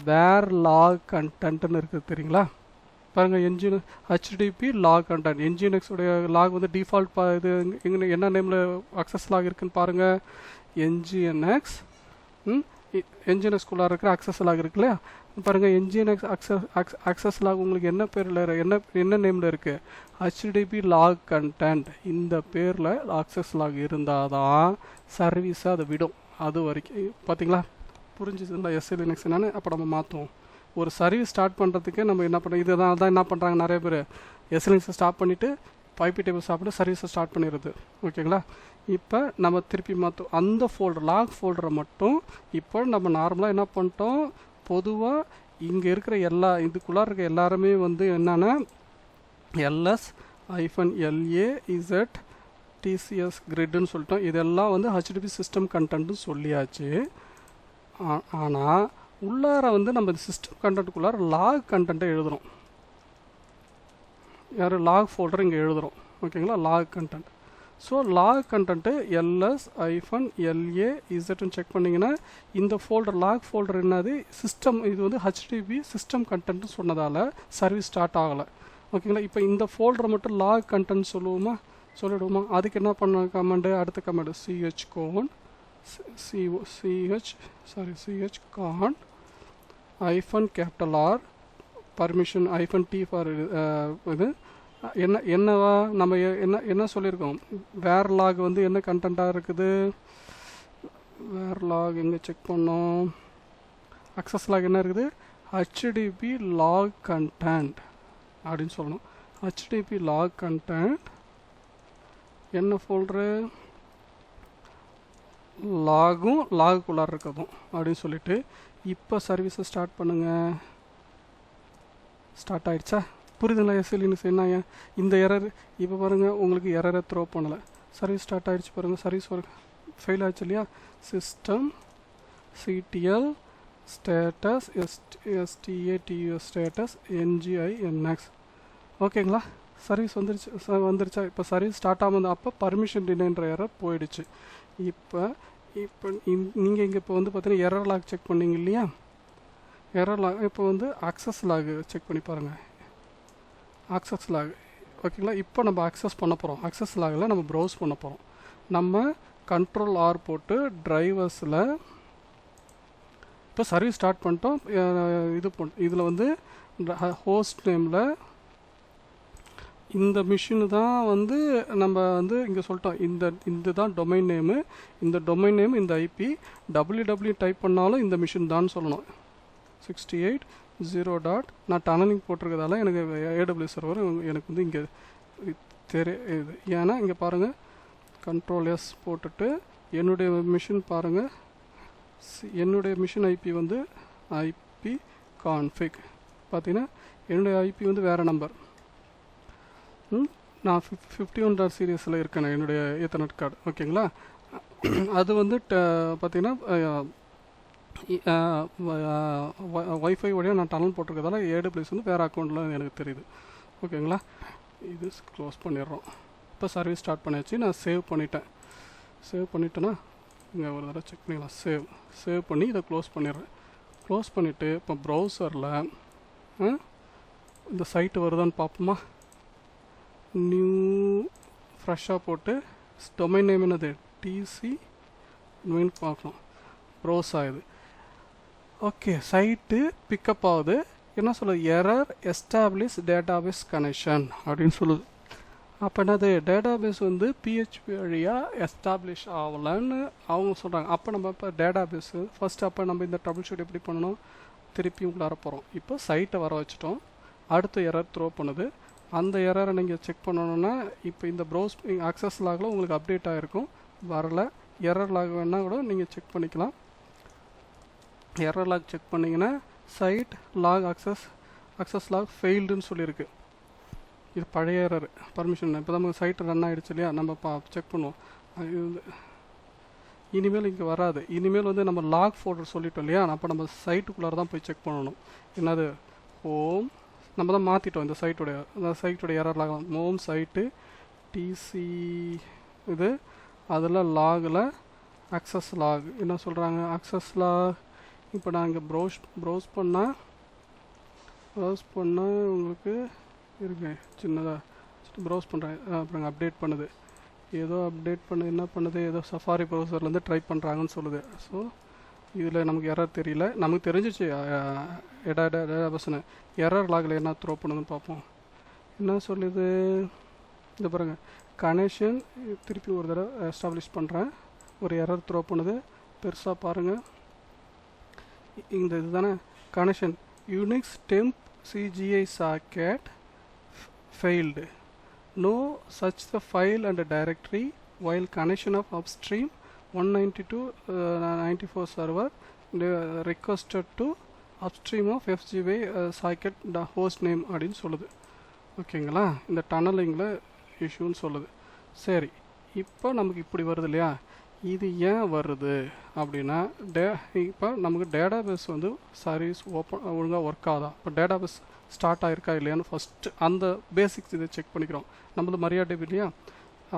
வேர் லாக் கண்டென்ட்னு இருக்குது தெரியுங்களா. பாருங்கள் HTTP லாக் கண்டென்ட் nginx உடைய லாக் வந்து டிஃபால்ட் இது இங்கே என்ன நேமில் அக்சஸ் லாக் இருக்குன்னு பாருங்கள், nginx குள்ளார இருக்கிற அக்சஸ் லாக் இருக்கு இல்லையா. பாருங்கள் nginx அக்சஸ் லாக் உங்களுக்கு என்ன பேரில் என்ன நேமில் இருக்குது, HTTP லாக் கண்டென்ட் இந்த பேரில் அக்சஸ் லாக் இருந்தால் தான் சர்வீஸை அதை விடும். அது வரைக்கும் பார்த்தீங்களா, புரிஞ்சுதுங்களா SE லினக்ஸ் என்னன்னு. அப்போ நம்ம மாற்றுவோம். ஒரு சர்வீஸ் ஸ்டார்ட் பண்ணுறதுக்கு நம்ம என்ன பண்ணுறோம், இதுதான் தான் என்ன பண்ணுறாங்க நிறைய பேர், SE லினக்ஸை ஸ்டாப் பண்ணிவிட்டு IP டேபிள் சாப்பிட்டு சர்வீஸை ஸ்டார்ட் பண்ணிடுறது. ஓகேங்களா, இப்போ நம்ம திருப்பி மாற்றோம் அந்த ஃபோல்டர் லாக் ஃபோல்டரை மட்டும். இப்போ நம்ம நார்மலாக என்ன பண்ணிட்டோம், பொதுவாக இங்கே இருக்கிற இதுக்குள்ளார இருக்க எல்லாருமே வந்து என்னென்னா ls-lazTCS gridன்னு சொல்லிட்டோம். இதெல்லாம் வந்து HTTP சிஸ்டம் கண்டென்ட்னு சொல்லியாச்சு. ஆனால் உள்ளார வந்து நம்ம சிஸ்டம் கண்டென்ட்டுக்குள்ளார லாக் கண்டென்ட்டை எழுதுகிறோம். லாக் ஃபோல்டர் இங்கே எழுதுகிறோம். ஓகேங்களா, log content. So log content ls-la-zன்னு செக் பண்ணிங்கன்னா இந்த ஃபோல்டர் லாக் ஃபோல்டர் என்னது சிஸ்டம், இது வந்து HTTP சிஸ்டம் கண்டென்ட்னு சொன்னதால் சர்வீஸ் ஸ்டார்ட் ஆகலை. ஓகேங்களா, இப்போ இந்த ஃபோல்டரை மட்டும் லாக் கண்டென்ட் சொல்லிடுவோமா. அதுக்கு என்ன பண்ண கமாண்டு, அடுத்த command chcon -R permission -T for இது என்னவா நம்ம என்ன சொல்லியிருக்கோம், வேர் லாக் வந்து என்ன கண்டென்ட்டாக இருக்குது, வேர் லாக் எங்கே செக் பண்ணோம், அக்சஸ் லாக் என்ன இருக்குது, HTTP லாக் கண்டென்ட் அப்படின்னு சொல்லணும். HTTP லாக் கண்டென்ட் என்ன ஃபோல்டரு, லாகுக்குள்ளார இருக்கதும் அப்படின்னு சொல்லிட்டு இப்போ சர்வீஸை ஸ்டார்ட் பண்ணுங்கள். ஸ்டார்ட் ஆகிடுச்சா, புரியுதுங்களா SE லினக்ஸ் என்ன. இந்த எரர் இப்போ பாருங்கள், உங்களுக்கு எரரை த்ரோ பண்ணலை, சர்வீஸ் ஸ்டார்ட் ஆகிடுச்சு பாருங்கள். சர்வீஸ் ஒரு ஃபெயில் ஆகிடுச்சு இல்லையா, system CTL status STATUS status NGINX. ஓகேங்களா, சர்வீஸ் வந்துருச்சா? இப்போ சர்வீஸ் ஸ்டார்ட் ஆகாமல் அப்போ பர்மிஷன் டினைன்ற எரர் போயிடுச்சு. இப்போ நீங்கள் இங்கே இப்போ வந்து பார்த்தீங்கன்னா எரர் லாக் செக் பண்ணிங்க இல்லையா? எரர் லாக் இப்போ வந்து அக்சஸ் லாக் செக் பண்ணி பாருங்கள். அக்சஸ் லாக் ஓகேங்களா. இப்போ நம்ம அக்சஸ் பண்ண போகிறோம். அக்சஸ் லாகில் நம்ம ப்ரௌஸ் பண்ண போகிறோம். நம்ம Ctrl R போட்டு டிரைவர்ஸில் இப்போ சர்வீஸ் ஸ்டார்ட் பண்ணிட்டோம். இதில் வந்து ஹோஸ்ட் நேமில் இந்த மிஷினு தான் வந்து நம்ம வந்து இங்கே சொல்லிட்டோம். இந்த தான் டொமைன் நேமு, இந்த டொமைன் நேம், இந்த ஐபி. www டைப் பண்ணாலும் இந்த மிஷின் தான் சொல்லணும். 68.0. நான் டனலிங் போட்டிருக்கிறதால எனக்கு AWS சர்வர் எனக்கு வந்து இங்கே தெரியுது. ஏன்னா இங்கே பாருங்கள், Ctrl S போட்டுட்டு என்னுடைய மிஷின் பாருங்கள். என்னுடைய மிஷின் ஐபி வந்து IP config பார்த்தீங்கன்னா என்னுடைய ஐபி வந்து வேறு நம்பர். நான் 51. சீரியஸில் இருக்கேன் என்னுடைய ஈத்தர்நெட் கார்டு. ஓகேங்களா, அது வந்து பார்த்தீங்கன்னா வைஃபை வழியாக நான் டனல் போட்டிருக்கிறதால AWS வந்து வேறு அக்கௌண்ட்டில் எனக்கு தெரியுது. ஓகேங்களா, இது க்ளோஸ் பண்ணிடுறோம். இப்போ சர்வீஸ் ஸ்டார்ட் பண்ணியாச்சு. நான் சேவ் பண்ணிட்டேன்னா இங்கே ஒரு தடவை செக் பண்ணிக்கலாம். சேவ் பண்ணி இதை க்ளோஸ் பண்ணிடுறேன். க்ளோஸ் பண்ணிவிட்டு இப்போ ப்ரௌசரில் இந்த சைட்டு வருதான்னு பார்ப்போமா? நியூ ஃப்ரெஷ்ஷாக போட்டு டொமைன் நேம் என்னது TC பார்க்கலாம். ப்ரௌஸ் ஆகுது. ஓகே, சைட்டு பிக்கப் ஆகுது. என்ன சொல்லுது? எரர் எஸ்டாப்ளிஷ் டேட்டாபேஸ் கனெக்ஷன் அப்படின்னு சொல்லுது. அப்போ என்னது? டேட்டாபேஸ் வந்து PHP வழியாக எஸ்டாப்ளிஷ் ஆகலைன்னு அவங்க சொல்கிறாங்க. அப்போ நம்ம இப்போ டேட்டாபேஸு ஃபஸ்ட்டு அப்போ நம்ம இந்த ட்ரபிள் ஷூட் எப்படி பண்ணணும்? திருப்பி உள்ளார போகிறோம். இப்போ சைட்டை வர வச்சுட்டோம். அடுத்த எரர் த்ரோ பண்ணுது. அந்த எரரை நீங்கள் செக் பண்ணணுன்னா இப்போ இந்த ப்ரௌஸ் அக்சஸ் லாகில் உங்களுக்கு அப்டேட் ஆகிருக்கும். வரல, எரர் லாக் வேணால் கூட நீங்கள் செக் பண்ணிக்கலாம். எரர் லாக் செக் பண்ணிங்கன்னா சைட் லாக் அக்சஸ் லாக் ஃபெயில்டுன்னு சொல்லியிருக்கு. இது பழைய எரர் பர்மிஷன். இப்போ தான் சைட்டு ரன் ஆகிடுச்சு இல்லையா? நம்ம செக் பண்ணுவோம். இனிமேல் இங்கே வராது. இனிமேல் வந்து நம்ம லாக் ஃபோல்டர் சொல்லிட்டோம் இல்லையா? அப்போ நம்ம சைட்டுக்குள்ளார தான் போய் செக் பண்ணணும். என்னது? ஹோம் நம்ம தான் மாற்றிட்டோம். இந்த சைட்டுடைய error log home site TC இது அதில் லாகில் அக்சஸ் லாக் என்ன சொல்கிறாங்க? Access log. இப்போ நான் இங்கே ப்ரௌஸ் பண்ணால் உங்களுக்கு இருக்கு சின்னதாக ப்ரௌஸ் பண்ணுறேன். அப்புறம் அப்டேட் பண்ணுது. ஏதோ அப்டேட் என்ன பண்ணுது? ஏதோ சஃபாரி ப்ரௌசர்லேருந்து ட்ரை பண்ணுறாங்கன்னு சொல்லுது. ஸோ இதில் நமக்கு எரர் தெரியல. நமக்கு தெரிஞ்சிச்சு டேட்டாபேஸ்னு. எரர் லாகில் என்ன த்ரோ பண்ணுதுன்னு பார்ப்போம். என்ன சொல்லுது? இந்த பாருங்கள், கனெக்ஷன் திருப்பி ஒரு தடவை எஸ்டாப்ளிஷ் பண்ணுறேன். ஒரு எரர் த்ரோ பண்ணுது. பெருசாக பாருங்கள். இந்த இது தானே connection Unix temp CGI socket failed. No such the file and directory while connection of upstream 192.94 server requested to upstream of FGY socket host name அப்படின்னு சொல்லுது. ஓகேங்களா, இந்த டனலிங்கில் இஷ்யூன்னு சொல்லுது. சரி, இப்போ நமக்கு இப்படி வருது இல்லையா? இது ஏன் வருது அப்படின்னா இப்போ நமக்கு டேட்டாபேஸ் வந்து சர்வீஸ் ஒழுங்காக ஒர்க் ஆகுதா? இப்போ டேட்டாபேஸ் ஸ்டார்ட் ஆகிருக்கா இல்லையான்னு ஃபஸ்ட்டு அந்த பேசிக்ஸ் இதை செக் பண்ணிக்கிறோம். நம்மளது MariaDB இல்லையா?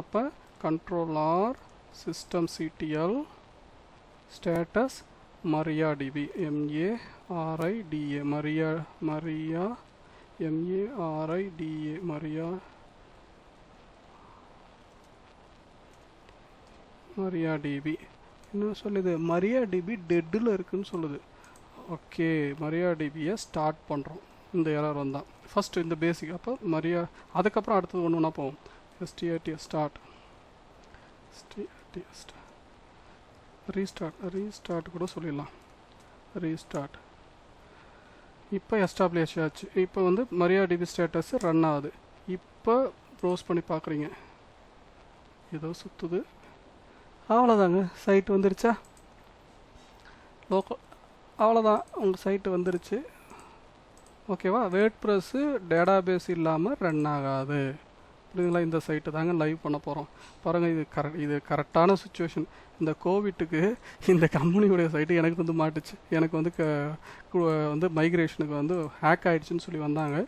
அப்போ Ctrl R systemctl status MariaDB MariaDB என்ன சொல்லுது? MariaDB டெட்டில் இருக்குன்னு சொல்லுது. ஓகே, MariaDBயை ஸ்டார்ட் பண்ணுறோம். இந்த எரர் வந்தால் ஃபஸ்ட்டு இந்த பேசிக். அப்போ அதுக்கப்புறம் அடுத்தது ஒன்று ஒன்றா போவோம். ஸ்டார்ட் ரீஸ்டார்ட் கூட சொல்லிடலாம். ரீஸ்டார்ட். இப்போ எஸ்டாப்ளிஷ் ஆச்சு. இப்போ வந்து MariaDB ஸ்டேட்டஸ் ரன் ஆகுது. இப்போ ப்ரௌஸ் பண்ணி பார்க்குறீங்க, ஏதோ சுற்றுது. அவ்வளோதாங்க, சைட்டு வந்துருச்சா? அவ்வளோதான், உங்கள் சைட்டு வந்துருச்சு. ஓகேவா? வேர்ட்ப்ரெஸ்ஸு டேட்டாபேஸ் இல்லாமல் ரன் ஆகாது. புரியுதுங்களா? இந்த சைட்டு தாங்க லைவ் பண்ண போகிறோம். பாருங்கள், இது கரெக்டான சுச்சுவேஷன். இந்த கோவிட்டுக்கு இந்த கம்பெனியுடைய சைட்டு எனக்கு வந்து மாட்டுச்சு. எனக்கு வந்து வந்து மைக்ரேஷனுக்கு வந்து ஹேக் ஆகிடுச்சின்னு சொல்லி வந்தாங்க.